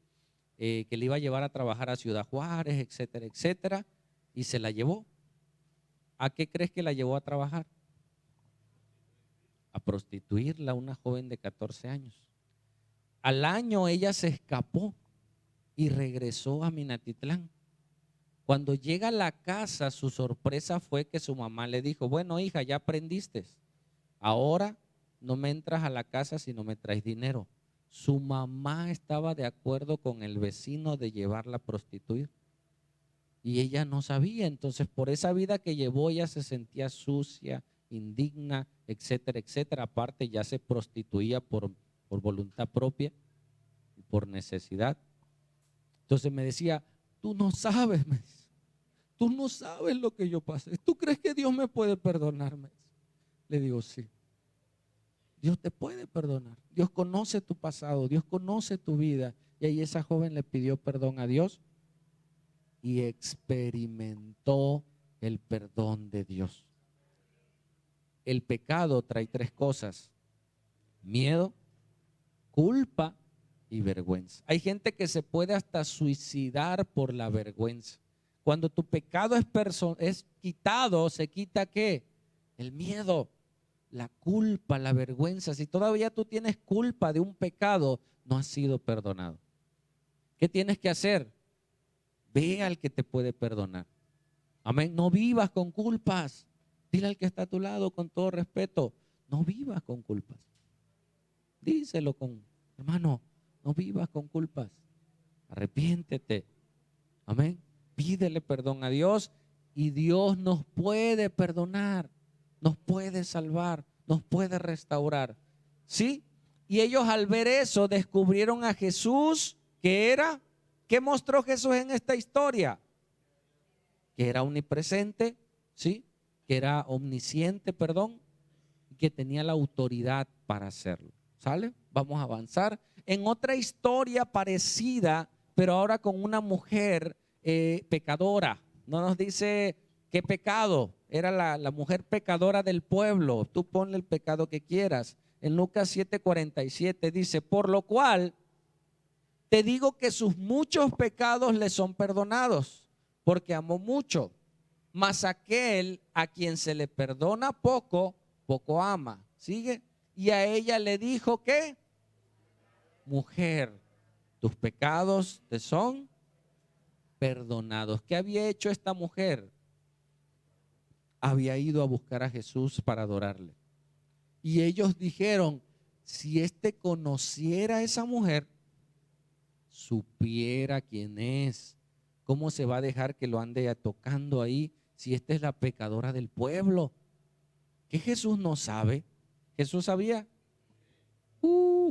Que le iba a llevar a trabajar a Ciudad Juárez, etcétera, etcétera, y se la llevó. ¿A qué crees que la llevó a trabajar? A prostituirla, una joven de 14 años. Al año ella se escapó y regresó a Minatitlán. Cuando llega a la casa, su sorpresa fue que su mamá le dijo, bueno, hija, ya aprendiste, ahora no me entras a la casa si no me traes dinero. Su mamá estaba de acuerdo con el vecino de llevarla a prostituir y ella no sabía. Entonces, por esa vida que llevó, ella se sentía sucia, indigna, etcétera, etcétera. Aparte, ya se prostituía por voluntad propia y por necesidad. Entonces me decía, tú no sabes, tú no sabes lo que yo pasé. ¿Tú crees que Dios me puede perdonarme? Le digo, sí. Dios te puede perdonar. Dios conoce tu pasado, Dios conoce tu vida. Y ahí esa joven le pidió perdón a Dios y experimentó el perdón de Dios. El pecado trae tres cosas: miedo, culpa y vergüenza. Hay gente que se puede hasta suicidar por la vergüenza. Cuando tu pecado es quitado, se quita ¿qué? El miedo, la culpa, la vergüenza. Si todavía tú tienes culpa de un pecado, no has sido perdonado. ¿Qué tienes que hacer? Ve al que te puede perdonar. Amén. No vivas con culpas. Dile al que está a tu lado con todo respeto, no vivas con culpas. Díselo con, hermano, no vivas con culpas. Arrepiéntete. Amén. Pídele perdón a Dios y Dios nos puede perdonar, nos puede salvar, nos puede restaurar. ¿Sí? Y ellos al ver eso descubrieron a Jesús que era, ¿qué mostró Jesús en esta historia? Que era omnipresente, ¿sí? Que era omnisciente, perdón, que tenía la autoridad para hacerlo. ¿Sale? Vamos a avanzar. En otra historia parecida, pero ahora con una mujer pecadora. No nos dice qué pecado. Era la mujer pecadora del pueblo. Tú ponle el pecado que quieras. En Lucas 7:47 dice, por lo cual te digo que sus muchos pecados le son perdonados, porque amó mucho. Mas aquel a quien se le perdona poco, poco ama. ¿Sigue? Y a ella le dijo que, mujer, tus pecados te son perdonados. ¿Qué había hecho esta mujer? Había ido a buscar a Jesús para adorarle. Y ellos dijeron, si éste conociera a esa mujer, supiera quién es, ¿cómo se va a dejar que lo ande tocando ahí si esta es la pecadora del pueblo? ¿Que Jesús no sabe? ¿Jesús sabía?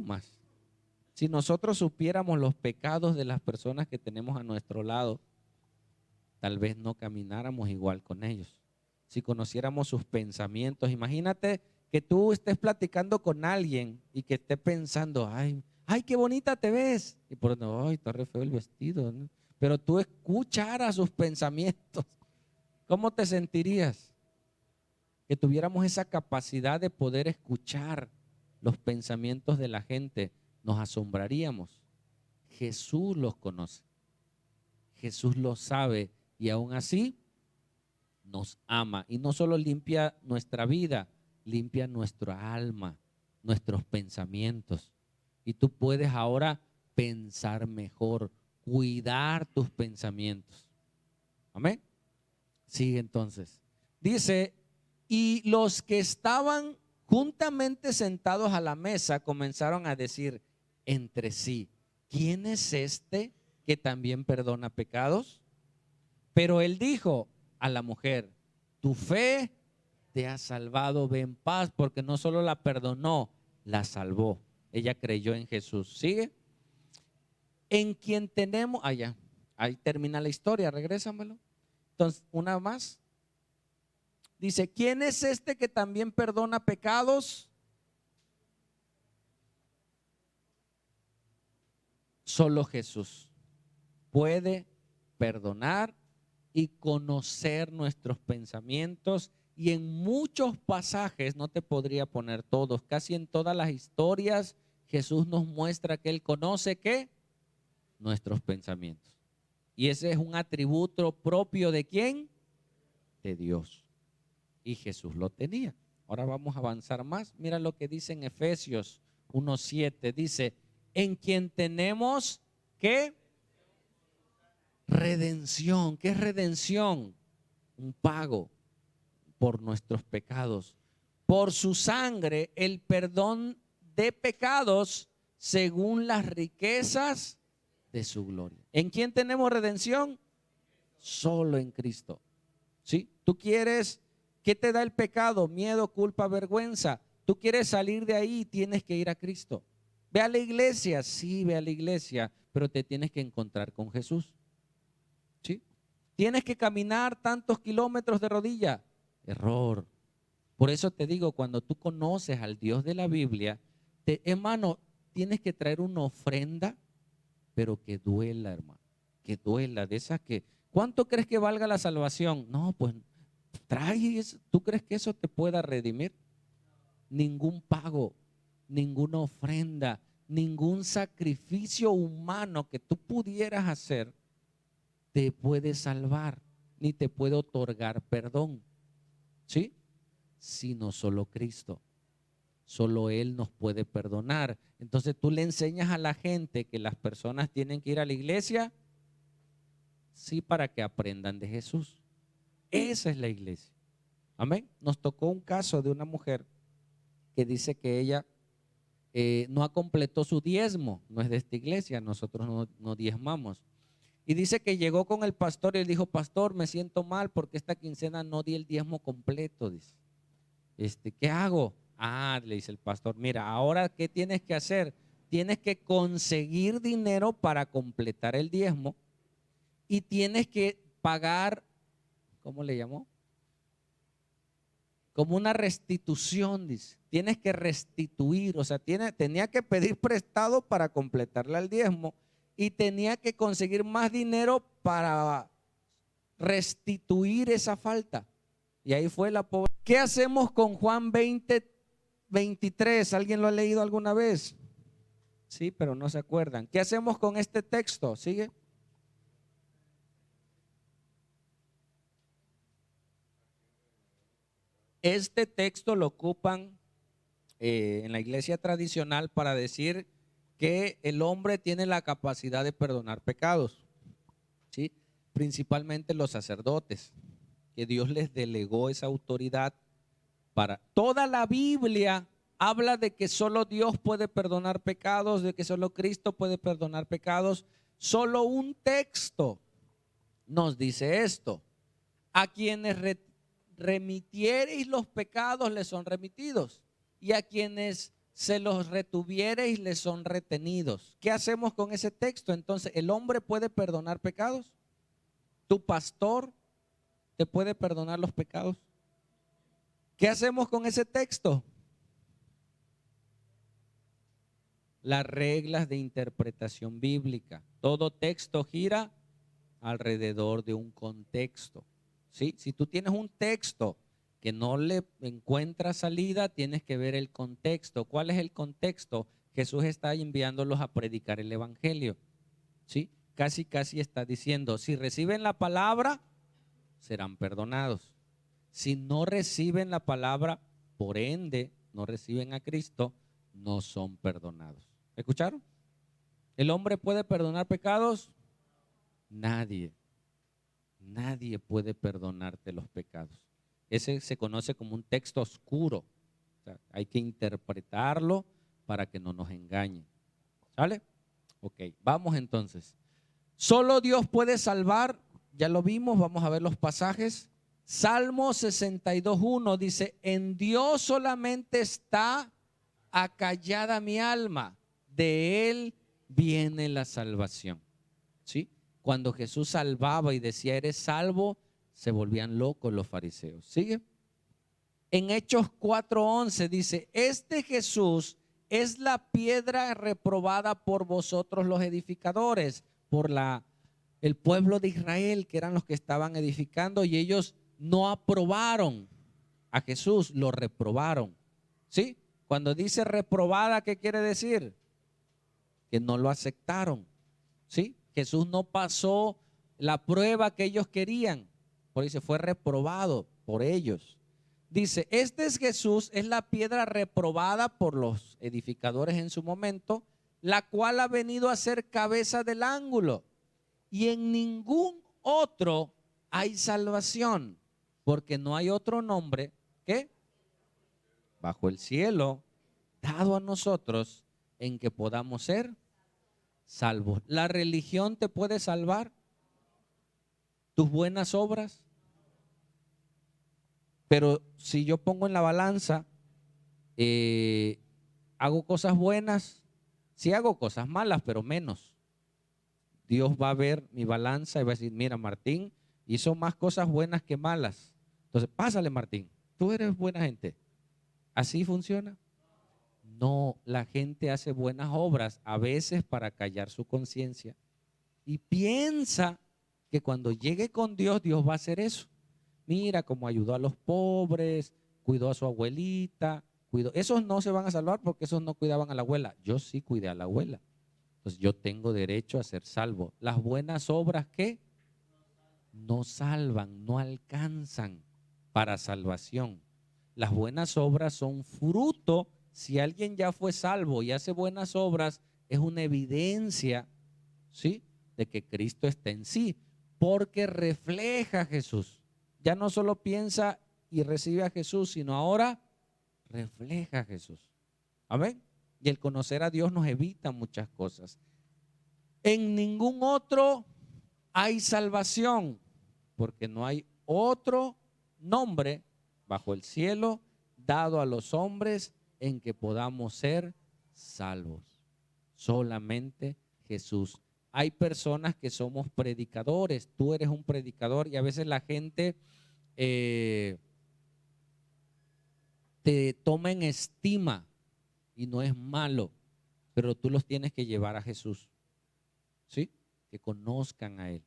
Más. Si nosotros supiéramos los pecados de las personas que tenemos a nuestro lado, tal vez no camináramos igual con ellos. Si conociéramos sus pensamientos, imagínate que tú estés platicando con alguien y que esté pensando, ay, qué bonita te ves. Y por no, ay, está re feo el vestido, ¿no? Pero tú escucharas sus pensamientos, ¿cómo te sentirías? Que tuviéramos esa capacidad de poder escuchar los pensamientos de la gente, nos asombraríamos. Jesús los conoce, Jesús los sabe y aún así nos ama. Y no solo limpia nuestra vida, limpia nuestra alma, nuestros pensamientos. Y tú puedes ahora pensar mejor, cuidar tus pensamientos. Amén. Sigue entonces. Dice, y los que estaban juntamente sentados a la mesa comenzaron a decir entre sí, ¿quién es este que también perdona pecados? Pero él dijo a la mujer, tu fe te ha salvado, ve en paz, porque no solo la perdonó, la salvó. Ella creyó en Jesús. ¿Sigue? En quien tenemos, allá, ahí termina la historia, regrésamelo. Entonces, una más. Dice, ¿quién es este que también perdona pecados? Solo Jesús puede perdonar y conocer nuestros pensamientos. Y en muchos pasajes, no te podría poner todos, casi en todas las historias, Jesús nos muestra que Él conoce ¿qué? Nuestros pensamientos. Y ese es un atributo propio ¿de quién? De Dios. Y Jesús lo tenía. Ahora vamos a avanzar más. Mira lo que dice en Efesios 1:7. Dice, en quien tenemos ¿qué? Redención. ¿Qué es redención? Un pago por nuestros pecados. Por su sangre, el perdón de pecados según las riquezas de su gloria. ¿En quién tenemos redención? Solo en Cristo. ¿Sí? ¿Tú quieres? ¿Qué te da el pecado? Miedo, culpa, vergüenza. Tú quieres salir de ahí, tienes que ir a Cristo. Ve a la iglesia, sí, ve a la iglesia, pero te tienes que encontrar con Jesús. ¿Sí? Tienes que caminar tantos kilómetros de rodilla. Error. Por eso te digo, cuando tú conoces al Dios de la Biblia, hermano, tienes que traer una ofrenda, pero que duela, hermano, que duela, de esas que, ¿cuánto crees que valga la salvación? No, pues trae eso. ¿Tú crees que eso te pueda redimir? Ningún pago, ninguna ofrenda. ningún sacrificio humano que tú pudieras hacer te puede salvar, ni te puede otorgar perdón, ¿sí? Sino solo Cristo. Solo Él nos puede perdonar. Entonces tú le enseñas a la gente que las personas tienen que ir a la iglesia, sí, para que aprendan de Jesús. Esa es la iglesia. Amén. Nos tocó un caso de una mujer que dice que ella no ha completado su diezmo, no es de esta iglesia, nosotros no diezmamos. Y dice que llegó con el pastor y le dijo: pastor, me siento mal porque esta quincena no di el diezmo completo. Dice, ¿qué hago? Ah, le dice el pastor, mira, ahora ¿qué tienes que hacer? Tienes que conseguir dinero para completar el diezmo y tienes que pagar, ¿cómo le llamó? Como una restitución, dice. Tienes que restituir, o sea, tenía que pedir prestado para completarle el diezmo y tenía que conseguir más dinero para restituir esa falta. Y ahí fue la pobreza. ¿Qué hacemos con Juan 20:23? ¿Alguien lo ha leído alguna vez? Sí, pero no se acuerdan. ¿Qué hacemos con este texto? ¿Sigue? Este texto lo ocupan en la iglesia tradicional para decir que el hombre tiene la capacidad de perdonar pecados, ¿sí? Principalmente los sacerdotes, que Dios les delegó esa autoridad para. Toda la Biblia habla de que solo Dios puede perdonar pecados, de que solo Cristo puede perdonar pecados. Solo un texto nos dice esto: a quienes remitiereis los pecados les son remitidos, y a quienes se los retuviereis les son retenidos. ¿Qué hacemos con ese texto? Entonces, ¿el hombre puede perdonar pecados? ¿Tu pastor te puede perdonar los pecados? ¿Qué hacemos con ese texto? Las reglas de interpretación bíblica. Todo texto gira alrededor de un contexto, ¿sí? Si tú tienes un texto que no le encuentras salida, tienes que ver el contexto. ¿Cuál es el contexto? Jesús está enviándolos a predicar el evangelio, ¿sí? Casi está diciendo: si reciben la palabra, serán perdonados. Si no reciben la palabra, por ende, no reciben a Cristo, no son perdonados. ¿Escucharon? ¿El hombre puede perdonar pecados? Nadie. Nadie puede perdonarte los pecados. Ese se conoce como un texto oscuro. O sea, hay que interpretarlo para que no nos engañen. ¿Sale? Ok, vamos entonces. Solo Dios puede salvar. Ya lo vimos, vamos a ver los pasajes. Salmo 62:1 dice: en Dios solamente está acallada mi alma, de Él viene la salvación. ¿Sí? Cuando Jesús salvaba y decía eres salvo, se volvían locos los fariseos. ¿Sigue? En Hechos 4:11 dice: este Jesús es la piedra reprobada por vosotros los edificadores, por el pueblo de Israel, que eran los que estaban edificando, y ellos no aprobaron a Jesús, lo reprobaron. ¿Sí? Cuando dice reprobada, ¿qué quiere decir? Que no lo aceptaron. ¿Sí? Jesús no pasó la prueba que ellos querían, por eso fue reprobado por ellos. Dice: este es Jesús, es la piedra reprobada por los edificadores en su momento, la cual ha venido a ser cabeza del ángulo, y en ningún otro hay salvación, porque no hay otro nombre que bajo el cielo dado a nosotros en que podamos ser salvos. ¿La religión te puede salvar? ¿Tus buenas obras? Pero si yo pongo en la balanza, hago cosas buenas, sí hago cosas malas, pero menos. Dios va a ver mi balanza y va a decir: mira, Martín hizo más cosas buenas que malas. Entonces, pásale, Martín, tú eres buena gente. ¿Así funciona? No, la gente hace buenas obras a veces para callar su conciencia y piensa que cuando llegue con Dios, Dios va a hacer eso. Mira cómo ayudó a los pobres, cuidó a su abuelita, cuido. Esos no se van a salvar porque esos no cuidaban a la abuela. Yo sí cuidé a la abuela. Entonces yo tengo derecho a ser salvo. Las buenas obras, ¿qué? No salvan, no alcanzan para salvación. Las buenas obras son fruto. Si alguien ya fue salvo y hace buenas obras, es una evidencia, ¿sí?, de que Cristo está en sí, porque refleja a Jesús. Ya no solo piensa y recibe a Jesús, sino ahora refleja a Jesús. Amén. Y el conocer a Dios nos evita muchas cosas. En ningún otro hay salvación, porque no hay otro nombre bajo el cielo dado a los hombres en que podamos ser salvos. Solamente Jesús. Hay personas que somos predicadores. Tú eres un predicador y a veces la gente te toma en estima y no es malo, pero tú los tienes que llevar a Jesús, ¿sí? Que conozcan a Él.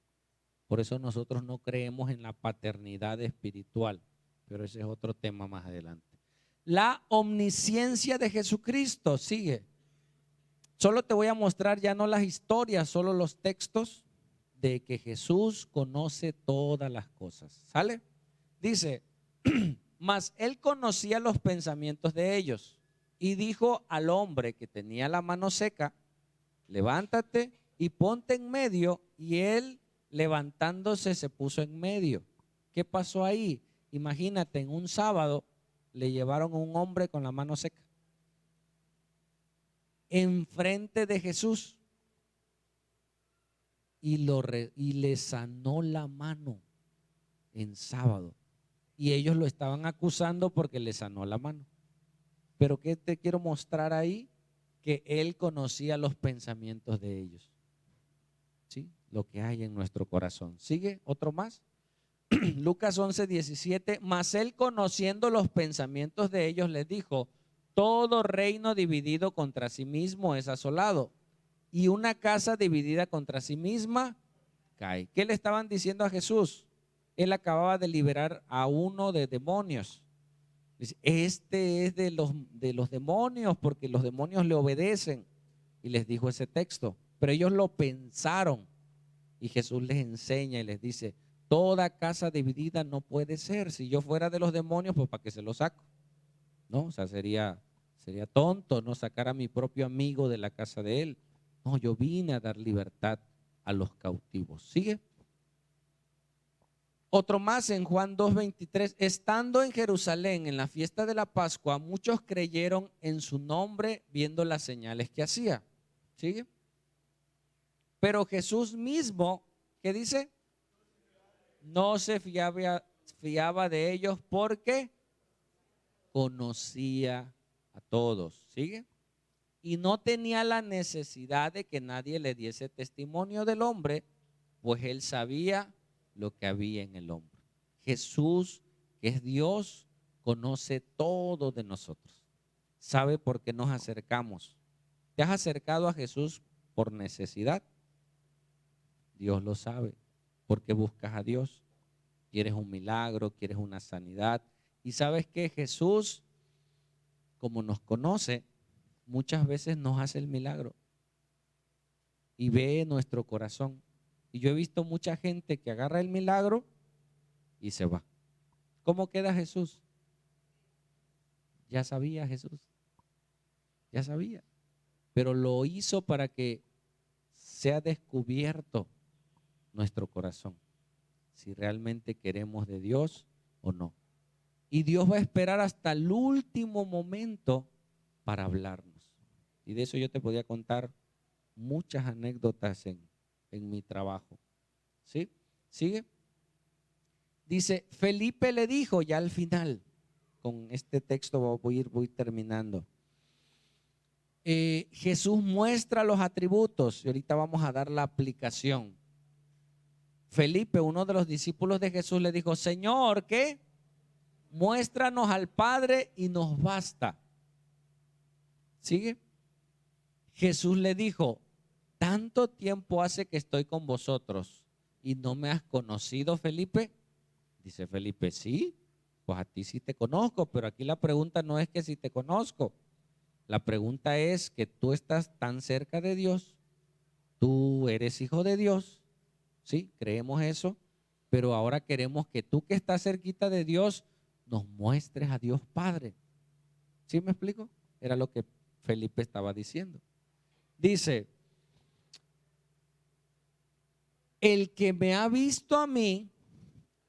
Por eso nosotros no creemos en la paternidad espiritual, pero ese es otro tema más adelante. La omnisciencia de Jesucristo, sigue. Solo te voy a mostrar ya no las historias, solo los textos de que Jesús conoce todas las cosas. ¿Sale? Dice, mas él conocía los pensamientos de ellos y dijo al hombre que tenía la mano seca, levántate y ponte en medio, y él levantándose se puso en medio. ¿Qué pasó ahí? Imagínate, en un sábado le llevaron a un hombre con la mano seca enfrente de Jesús y le sanó la mano en sábado. Y ellos lo estaban acusando porque le sanó la mano. Pero ¿qué te quiero mostrar ahí? Que él conocía los pensamientos de ellos. ¿Sí? Lo que hay en nuestro corazón. ¿Sigue? ¿Otro más? Lucas 11:17. Mas él, conociendo los pensamientos de ellos, les dijo: todo reino dividido contra sí mismo es asolado, y una casa dividida contra sí misma cae. ¿Qué le estaban diciendo a Jesús? Él acababa de liberar a uno de demonios. Dice, este es de los demonios, porque los demonios le obedecen. Y les dijo ese texto. Pero ellos lo pensaron. Y Jesús les enseña y les dice, toda casa dividida no puede ser. Si yo fuera de los demonios, pues ¿para qué se lo saco? ¿No? O sea, sería tonto no sacar a mi propio amigo de la casa de él. No, yo vine a dar libertad a los cautivos. ¿Sigue? Otro más en Juan 2:23. Estando en Jerusalén en la fiesta de la Pascua, muchos creyeron en su nombre viendo las señales que hacía. ¿Sigue? Pero Jesús mismo, ¿qué dice? No se fiaba de ellos porque conocía a todos. ¿Sigue? Y no tenía la necesidad de que nadie le diese testimonio del hombre, pues él sabía lo que había en el hombre. Jesús, que es Dios, conoce todo de nosotros. Sabe por qué nos acercamos. ¿Te has acercado a Jesús por necesidad? Dios lo sabe. ¿Por qué buscas a Dios? ¿Quieres un milagro? ¿Quieres una sanidad? Y sabes que Jesús, como nos conoce, muchas veces nos hace el milagro y ve nuestro corazón. Y yo he visto mucha gente que agarra el milagro y se va. ¿Cómo queda Jesús? Ya sabía Jesús, ya sabía, pero lo hizo para que sea descubierto nuestro corazón, si realmente queremos de Dios o no. Y Dios va a esperar hasta el último momento para hablarnos. Y de eso yo te podía contar muchas anécdotas en mi trabajo. ¿Sí? ¿Sigue? Dice, Felipe le dijo, ya al final, con este texto voy terminando. Jesús muestra los atributos y ahorita vamos a dar la aplicación. Felipe, uno de los discípulos de Jesús, le dijo, Señor, ¿qué? Muéstranos al Padre y nos basta. ¿Sigue? Jesús le dijo, tanto tiempo hace que estoy con vosotros y no me has conocido, Felipe. Dice Felipe, sí, pues a ti sí te conozco, pero aquí la pregunta no es que si te conozco. La pregunta es que tú estás tan cerca de Dios, tú eres hijo de Dios, ¿sí? Creemos eso, pero ahora queremos que tú que estás cerquita de Dios nos muestres a Dios Padre. ¿Sí me explico? Era lo que Felipe estaba diciendo. Dice, el que me ha visto a mí,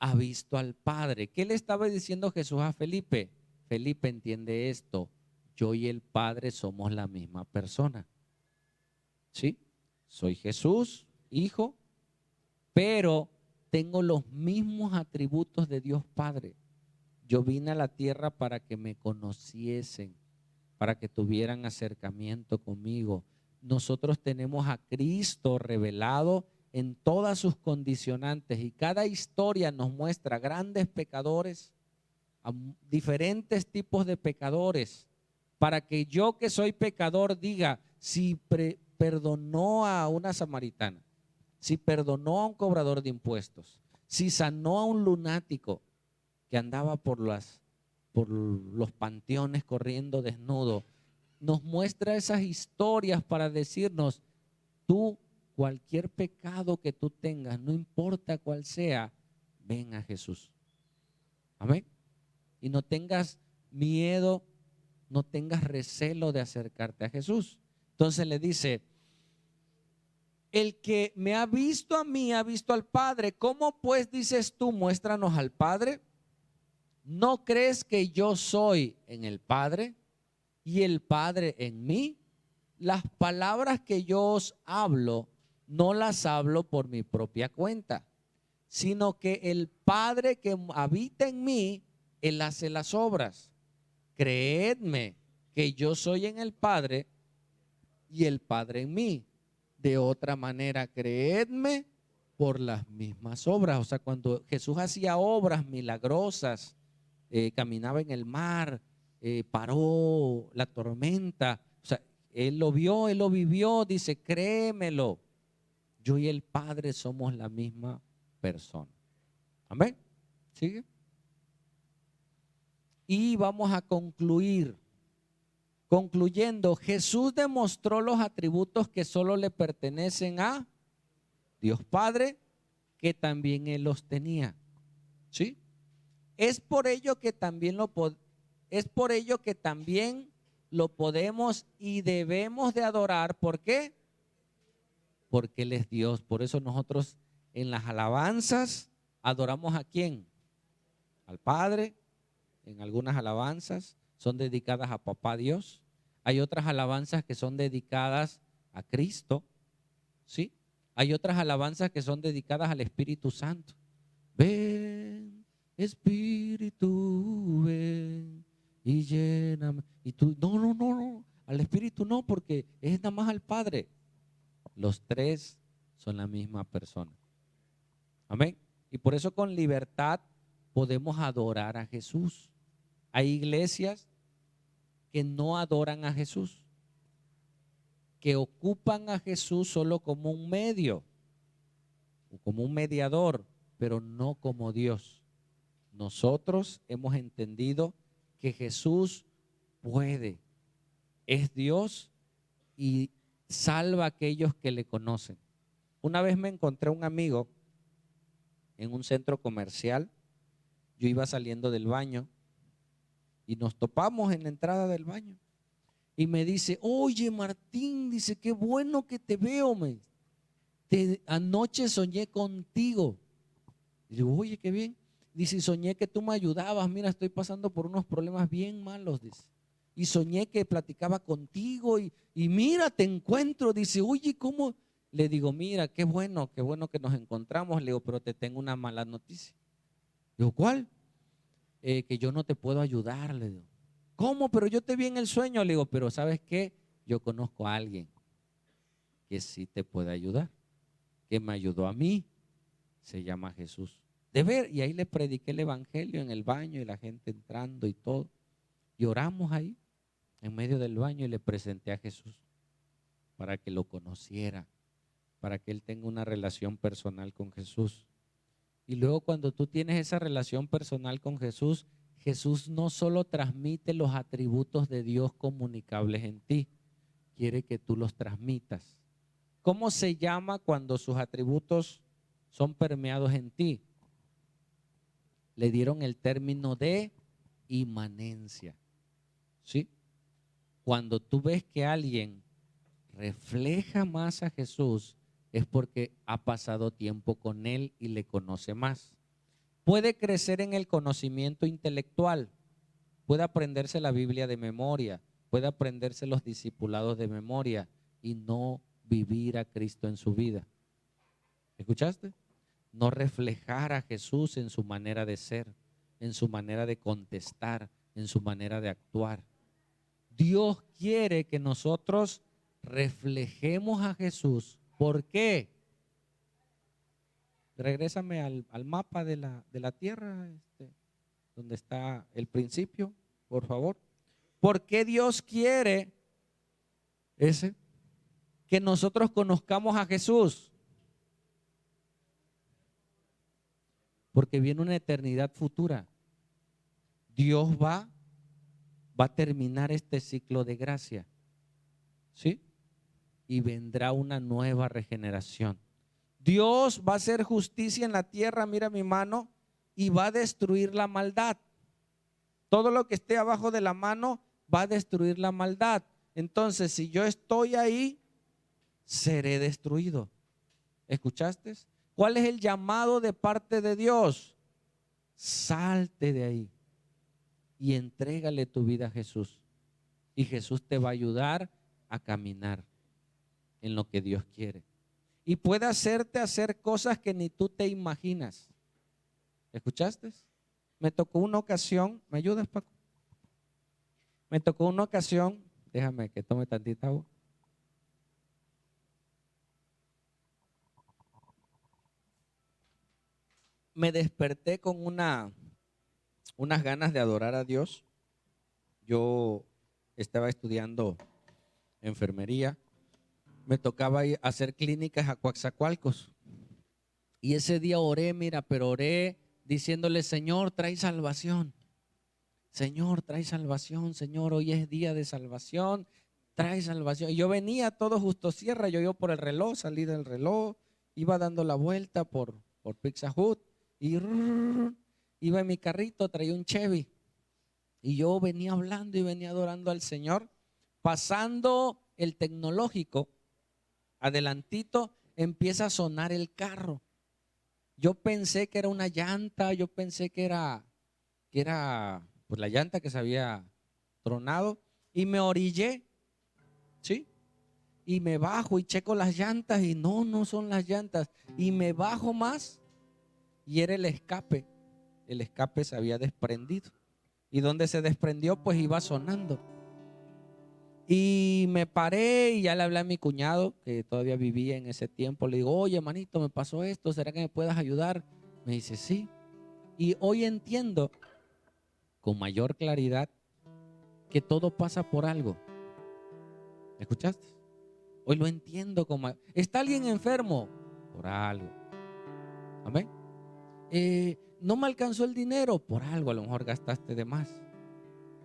ha visto al Padre. ¿Qué le estaba diciendo Jesús a Felipe? Felipe, entiende esto, yo y el Padre somos la misma persona. ¿Sí? Soy Jesús, hijo, pero tengo los mismos atributos de Dios Padre. Yo vine a la tierra para que me conociesen, para que tuvieran acercamiento conmigo. Nosotros tenemos a Cristo revelado en todas sus condicionantes y cada historia nos muestra grandes pecadores, a diferentes tipos de pecadores, para que yo que soy pecador diga, si perdonó a una samaritana, si perdonó a un cobrador de impuestos, si sanó a un lunático que andaba por los panteones corriendo desnudo, nos muestra esas historias para decirnos, tú, cualquier pecado que tú tengas, no importa cuál sea, ven a Jesús. Amén. Y no tengas miedo, no tengas recelo de acercarte a Jesús. Entonces le dice, el que me ha visto a mí, ha visto al Padre. ¿Cómo pues dices tú, muéstranos al Padre? ¿No crees que yo soy en el Padre y el Padre en mí? Las palabras que yo os hablo, no las hablo por mi propia cuenta, sino que el Padre que habita en mí, Él hace las obras. Creedme que yo soy en el Padre y el Padre en mí. De otra manera, creedme por las mismas obras. O sea, cuando Jesús hacía obras milagrosas, caminaba en el mar, paró la tormenta, o sea, Él lo vio, Él lo vivió, dice, créemelo, yo y el Padre somos la misma persona. Amén. ¿Sigue? Y vamos a concluir. Concluyendo, Jesús demostró los atributos que solo le pertenecen a Dios Padre, que también Él los tenía. ¿Sí? Es por ello que también lo podemos y debemos de adorar. ¿Por qué? Porque Él es Dios. Por eso nosotros en las alabanzas adoramos ¿a quién? Al Padre. En algunas alabanzas son dedicadas a Papá Dios. Hay otras alabanzas que son dedicadas a Cristo, ¿sí? Hay otras alabanzas que son dedicadas al Espíritu Santo. Ven, Espíritu, ven y lléname. Y tú, no, al Espíritu no, porque es nada más al Padre. Los tres son la misma persona. Amén. Y por eso con libertad podemos adorar a Jesús. Hay iglesias que no adoran a Jesús, que ocupan a Jesús solo como un medio, como un mediador, pero no como Dios. Nosotros hemos entendido que Jesús puede, es Dios y salva a aquellos que le conocen. Una vez me encontré un amigo en un centro comercial. Yo iba saliendo del baño y nos topamos en la entrada del baño. Y me dice, oye Martín, dice, qué bueno que te veo, anoche soñé contigo. Y digo, oye, qué bien. Dice, soñé que tú me ayudabas, mira, estoy pasando por unos problemas bien malos, dice. Y soñé que platicaba contigo y mira, te encuentro. Dice, oye, ¿cómo? Le digo, mira, qué bueno que nos encontramos. Le digo, pero te tengo una mala noticia. Digo, ¿cuál? Que yo no te puedo ayudar, le digo. ¿Cómo? Pero yo te vi en el sueño. Le digo, pero ¿sabes qué? Yo conozco a alguien que sí te puede ayudar, que me ayudó a mí. Se llama Jesús. De ver, y ahí le prediqué el evangelio en el baño y la gente entrando y todo. Y oramos ahí, en medio del baño, y le presenté a Jesús para que lo conociera, para que él tenga una relación personal con Jesús. Y luego cuando tú tienes esa relación personal con Jesús, Jesús no solo transmite los atributos de Dios comunicables en ti, quiere que tú los transmitas. ¿Cómo se llama cuando sus atributos son permeados en ti? Le dieron el término de inmanencia. ¿Sí? Cuando tú ves que alguien refleja más a Jesús, es porque ha pasado tiempo con Él y le conoce más. Puede crecer en el conocimiento intelectual, puede aprenderse la Biblia de memoria, puede aprenderse los discipulados de memoria y no vivir a Cristo en su vida. ¿Escuchaste? No reflejar a Jesús en su manera de ser, en su manera de contestar, en su manera de actuar. Dios quiere que nosotros reflejemos a Jesús. ¿Por qué? Regrésame al mapa de la tierra, donde está el principio, por favor. ¿Por qué Dios quiere que nosotros conozcamos a Jesús? Porque viene una eternidad futura. Dios va a terminar este ciclo de gracia, ¿sí? Y vendrá una nueva regeneración. Dios va a hacer justicia en la tierra, mira mi mano, y va a destruir la maldad. Todo lo que esté abajo de la mano va a destruir la maldad. Entonces, si yo estoy ahí, seré destruido. ¿Escuchaste? ¿Cuál es el llamado de parte de Dios? Salte de ahí y entrégale tu vida a Jesús. Y Jesús te va a ayudar a caminar en lo que Dios quiere. Y puede hacerte hacer cosas que ni tú te imaginas. ¿Escuchaste? Me tocó una ocasión, ¿me ayudas, Paco? Me tocó una ocasión, déjame que tome tantita agua. Me desperté con unas ganas de adorar a Dios. Yo estaba estudiando enfermería. Me tocaba ir a hacer clínicas a Coatzacoalcos. Y ese día oré, mira, pero oré diciéndole, Señor, trae salvación. Señor, trae salvación. Señor, hoy es día de salvación. Trae salvación. Y yo venía todo justo sierra. Yo iba por el reloj, salí del reloj. Iba dando la vuelta por Pizza Hut. Y iba en mi carrito, traía un Chevy. Y yo venía hablando y venía adorando al Señor. Pasando el tecnológico, adelantito empieza a sonar el carro. Yo pensé que era una llanta, yo pensé que era pues la llanta que se había tronado y me orillé, ¿sí? Y me bajo y checo las llantas y no son las llantas. Y me bajo más y era el escape. El escape se había desprendido. Y donde se desprendió pues iba sonando. Y me paré y ya le hablé a mi cuñado, que todavía vivía en ese tiempo. Le digo, oye, manito, me pasó esto, ¿será que me puedas ayudar? Me dice, sí. Y hoy entiendo con mayor claridad que todo pasa por algo. ¿Escuchaste? Hoy lo entiendo como, ¿está alguien enfermo? Por algo. Amén. No me alcanzó el dinero, por algo, a lo mejor gastaste de más.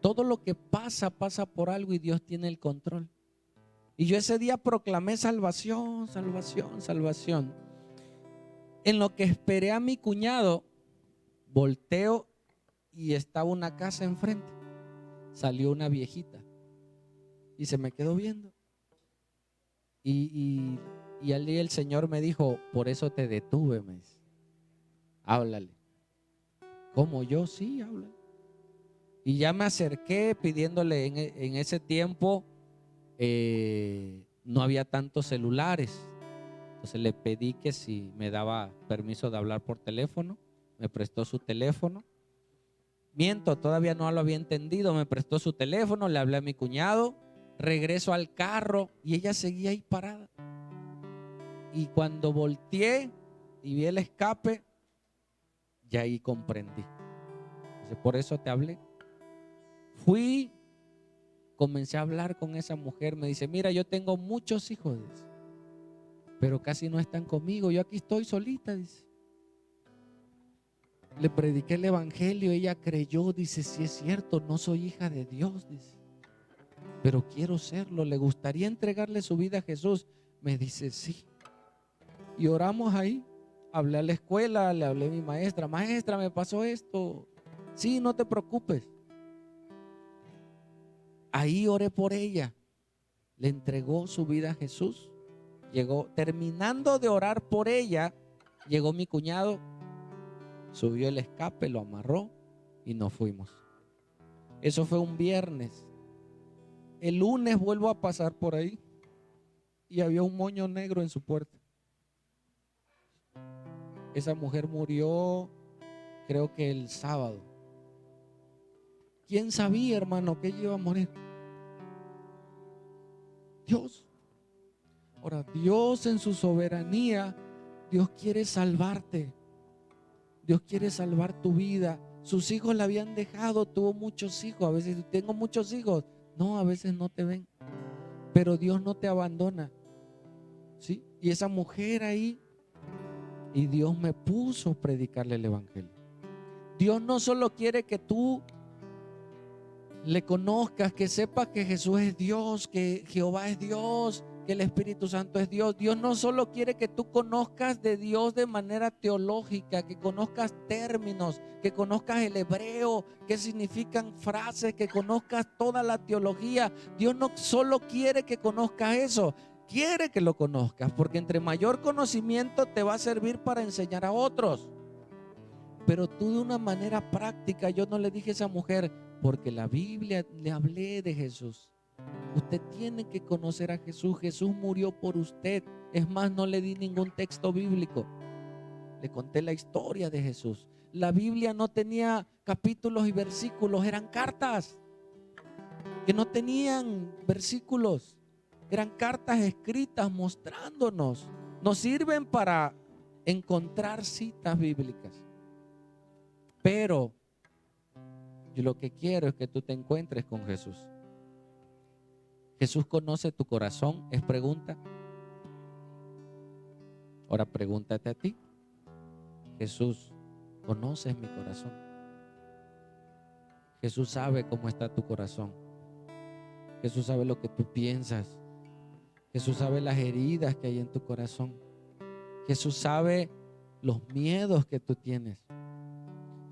Todo lo que pasa por algo y Dios tiene el control. Y yo ese día proclamé salvación, salvación, salvación. En lo que esperé a mi cuñado, volteo y estaba una casa enfrente. Salió una viejita y se me quedó viendo. Y al día el Señor me dijo, por eso te detuve, me dice. Háblale. ¿Cómo yo? Sí, háblale. Y ya me acerqué pidiéndole en ese tiempo, no había tantos celulares. Entonces le pedí que si me daba permiso de hablar por teléfono. Me prestó su teléfono. Miento, todavía no lo había entendido. Me prestó su teléfono, le hablé a mi cuñado. Regreso al carro y ella seguía ahí parada. Y cuando volteé y vi el escape, ya ahí comprendí. Entonces, por eso te hablé. Fui, comencé a hablar con esa mujer. Me dice, mira, yo tengo muchos hijos, dice, pero casi no están conmigo. Yo aquí estoy solita, dice. Le prediqué el evangelio, ella creyó, dice, sí es cierto, no soy hija de Dios, dice, pero quiero serlo. ¿Le gustaría entregarle su vida a Jesús? Me dice, sí. Y oramos ahí. Hablé a la escuela, le hablé a mi maestra, maestra, me pasó esto. Sí, no te preocupes. Ahí oré por ella. Le entregó su vida a Jesús. Llegó, terminando de orar por ella, llegó mi cuñado, subió el escape, lo amarró y nos fuimos. Eso fue un viernes. El lunes vuelvo a pasar por ahí y había un moño negro en su puerta. Esa mujer murió, creo que el sábado. ¿Quién sabía, hermano, que ella iba a morir? Dios. Ahora, Dios en su soberanía, Dios quiere salvarte. Dios quiere salvar tu vida. Sus hijos la habían dejado, tuvo muchos hijos. A veces tengo muchos hijos. No, a veces no te ven. Pero Dios no te abandona. ¿Sí? Y esa mujer ahí, y Dios me puso a predicarle el evangelio. Dios no solo quiere que tú le conozcas, que sepas que Jesús es Dios, que Jehová es Dios, que el Espíritu Santo es Dios. Dios no solo quiere que tú conozcas de Dios de manera teológica, que conozcas términos, que conozcas el hebreo, qué significan frases, que conozcas toda la teología. Dios no solo quiere que conozcas eso, quiere que lo conozcas, porque entre mayor conocimiento te va a servir para enseñar a otros. Pero tú de una manera práctica, yo no le dije a esa mujer, porque la Biblia le hablé de Jesús. Usted tiene que conocer a Jesús. Jesús murió por usted. Es más, no le di ningún texto bíblico. Le conté la historia de Jesús. La Biblia no tenía capítulos y versículos, eran cartas que no tenían versículos. Eran cartas escritas mostrándonos. Nos sirven para encontrar citas bíblicas. Pero yo lo que quiero es que tú te encuentres con Jesús. Jesús conoce tu corazón, es pregunta. Ahora pregúntate a ti. Jesús, ¿conoces mi corazón? Jesús sabe cómo está tu corazón. Jesús sabe lo que tú piensas. Jesús sabe las heridas que hay en tu corazón. Jesús sabe los miedos que tú tienes.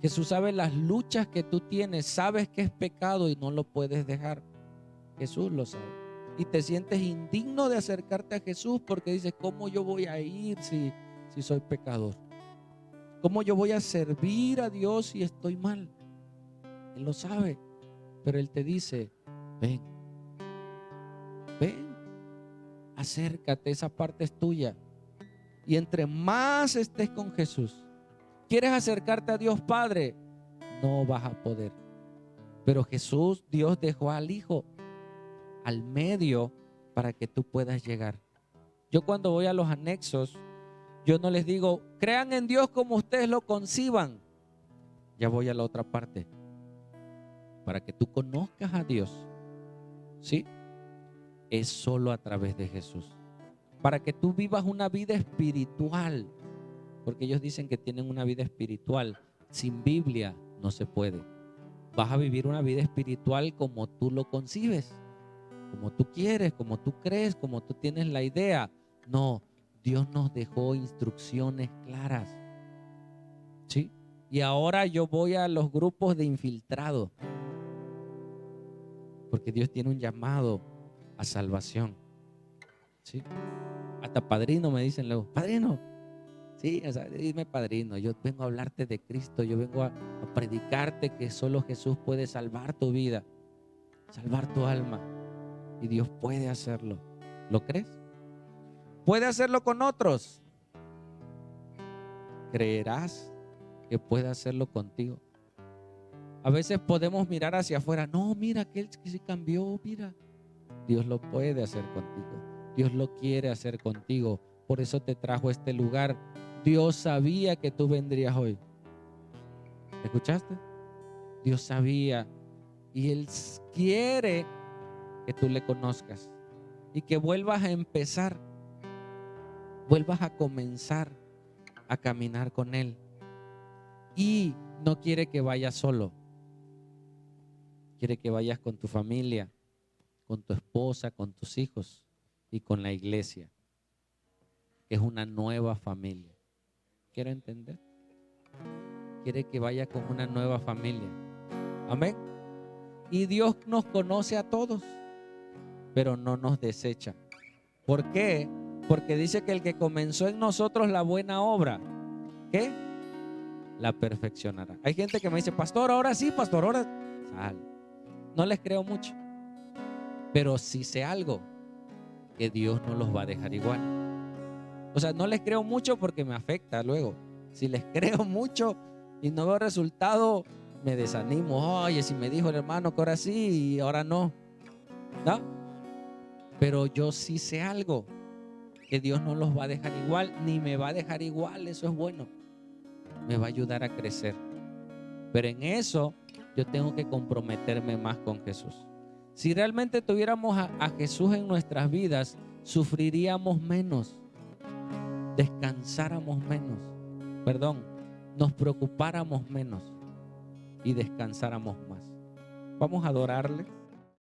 Jesús sabe las luchas que tú tienes. Sabes que es pecado y no lo puedes dejar. Jesús lo sabe. Y te sientes indigno de acercarte a Jesús porque dices, ¿cómo yo voy a ir si soy pecador? ¿Cómo yo voy a servir a Dios si estoy mal? Él lo sabe, pero Él te dice, ven, ven, acércate, esa parte es tuya. Y entre más estés con Jesús, quieres acercarte a Dios Padre, no vas a poder. Pero Jesús, Dios dejó al Hijo al medio para que tú puedas llegar. Yo cuando voy a los anexos, yo no les digo, crean en Dios como ustedes lo conciban. Ya voy a la otra parte. Para que tú conozcas a Dios, ¿sí? Es solo a través de Jesús. Para que tú vivas una vida espiritual. Porque ellos dicen que tienen una vida espiritual. Sin Biblia no se puede. Vas a vivir una vida espiritual como tú lo concibes, como tú quieres, como tú crees, como tú tienes la idea. No, Dios nos dejó instrucciones claras. ¿Sí? Y ahora yo voy a los grupos de infiltrados. Porque Dios tiene un llamado a salvación. ¿Sí? Hasta padrino me dicen luego, padrino. Sí, o sea, dime padrino, yo vengo a hablarte de Cristo, yo vengo a predicarte que solo Jesús puede salvar tu vida, salvar tu alma. Y Dios puede hacerlo. ¿Lo crees? ¿Puede hacerlo con otros? ¿Creerás que puede hacerlo contigo? A veces podemos mirar hacia afuera. No, mira, aquel que se cambió, mira. Dios lo puede hacer contigo. Dios lo quiere hacer contigo. Por eso te trajo a este lugar. Dios sabía que tú vendrías hoy. ¿Escuchaste? Dios sabía. Y Él quiere que tú le conozcas. Y que vuelvas a empezar. Vuelvas a comenzar a caminar con Él. Y no quiere que vayas solo. Quiere que vayas con tu familia, con tu esposa, con tus hijos y con la iglesia, que es una nueva familia. ¿Quiero entender? Quiere que vaya con una nueva familia. Amén. Y Dios nos conoce a todos, pero no nos desecha. ¿Por qué? Porque dice que el que comenzó en nosotros la buena obra, ¿qué? La perfeccionará. Hay gente que me dice, pastor, ahora sí, pastor, ahora sal. No les creo mucho, pero sí sé algo, que Dios no los va a dejar igual. O sea, no les creo mucho porque me afecta luego. Si les creo mucho y no veo resultado, me desanimo. Oye, si me dijo el hermano que ahora sí y ahora no, ¿no? Pero yo sí sé algo, que Dios no los va a dejar igual, ni me va a dejar igual. Eso es bueno. Me va a ayudar a crecer. Pero en eso yo tengo que comprometerme más con Jesús. Si realmente tuviéramos a Jesús en nuestras vidas, sufriríamos menos, descansáramos menos, nos preocupáramos menos y descansáramos más. Vamos a adorarle.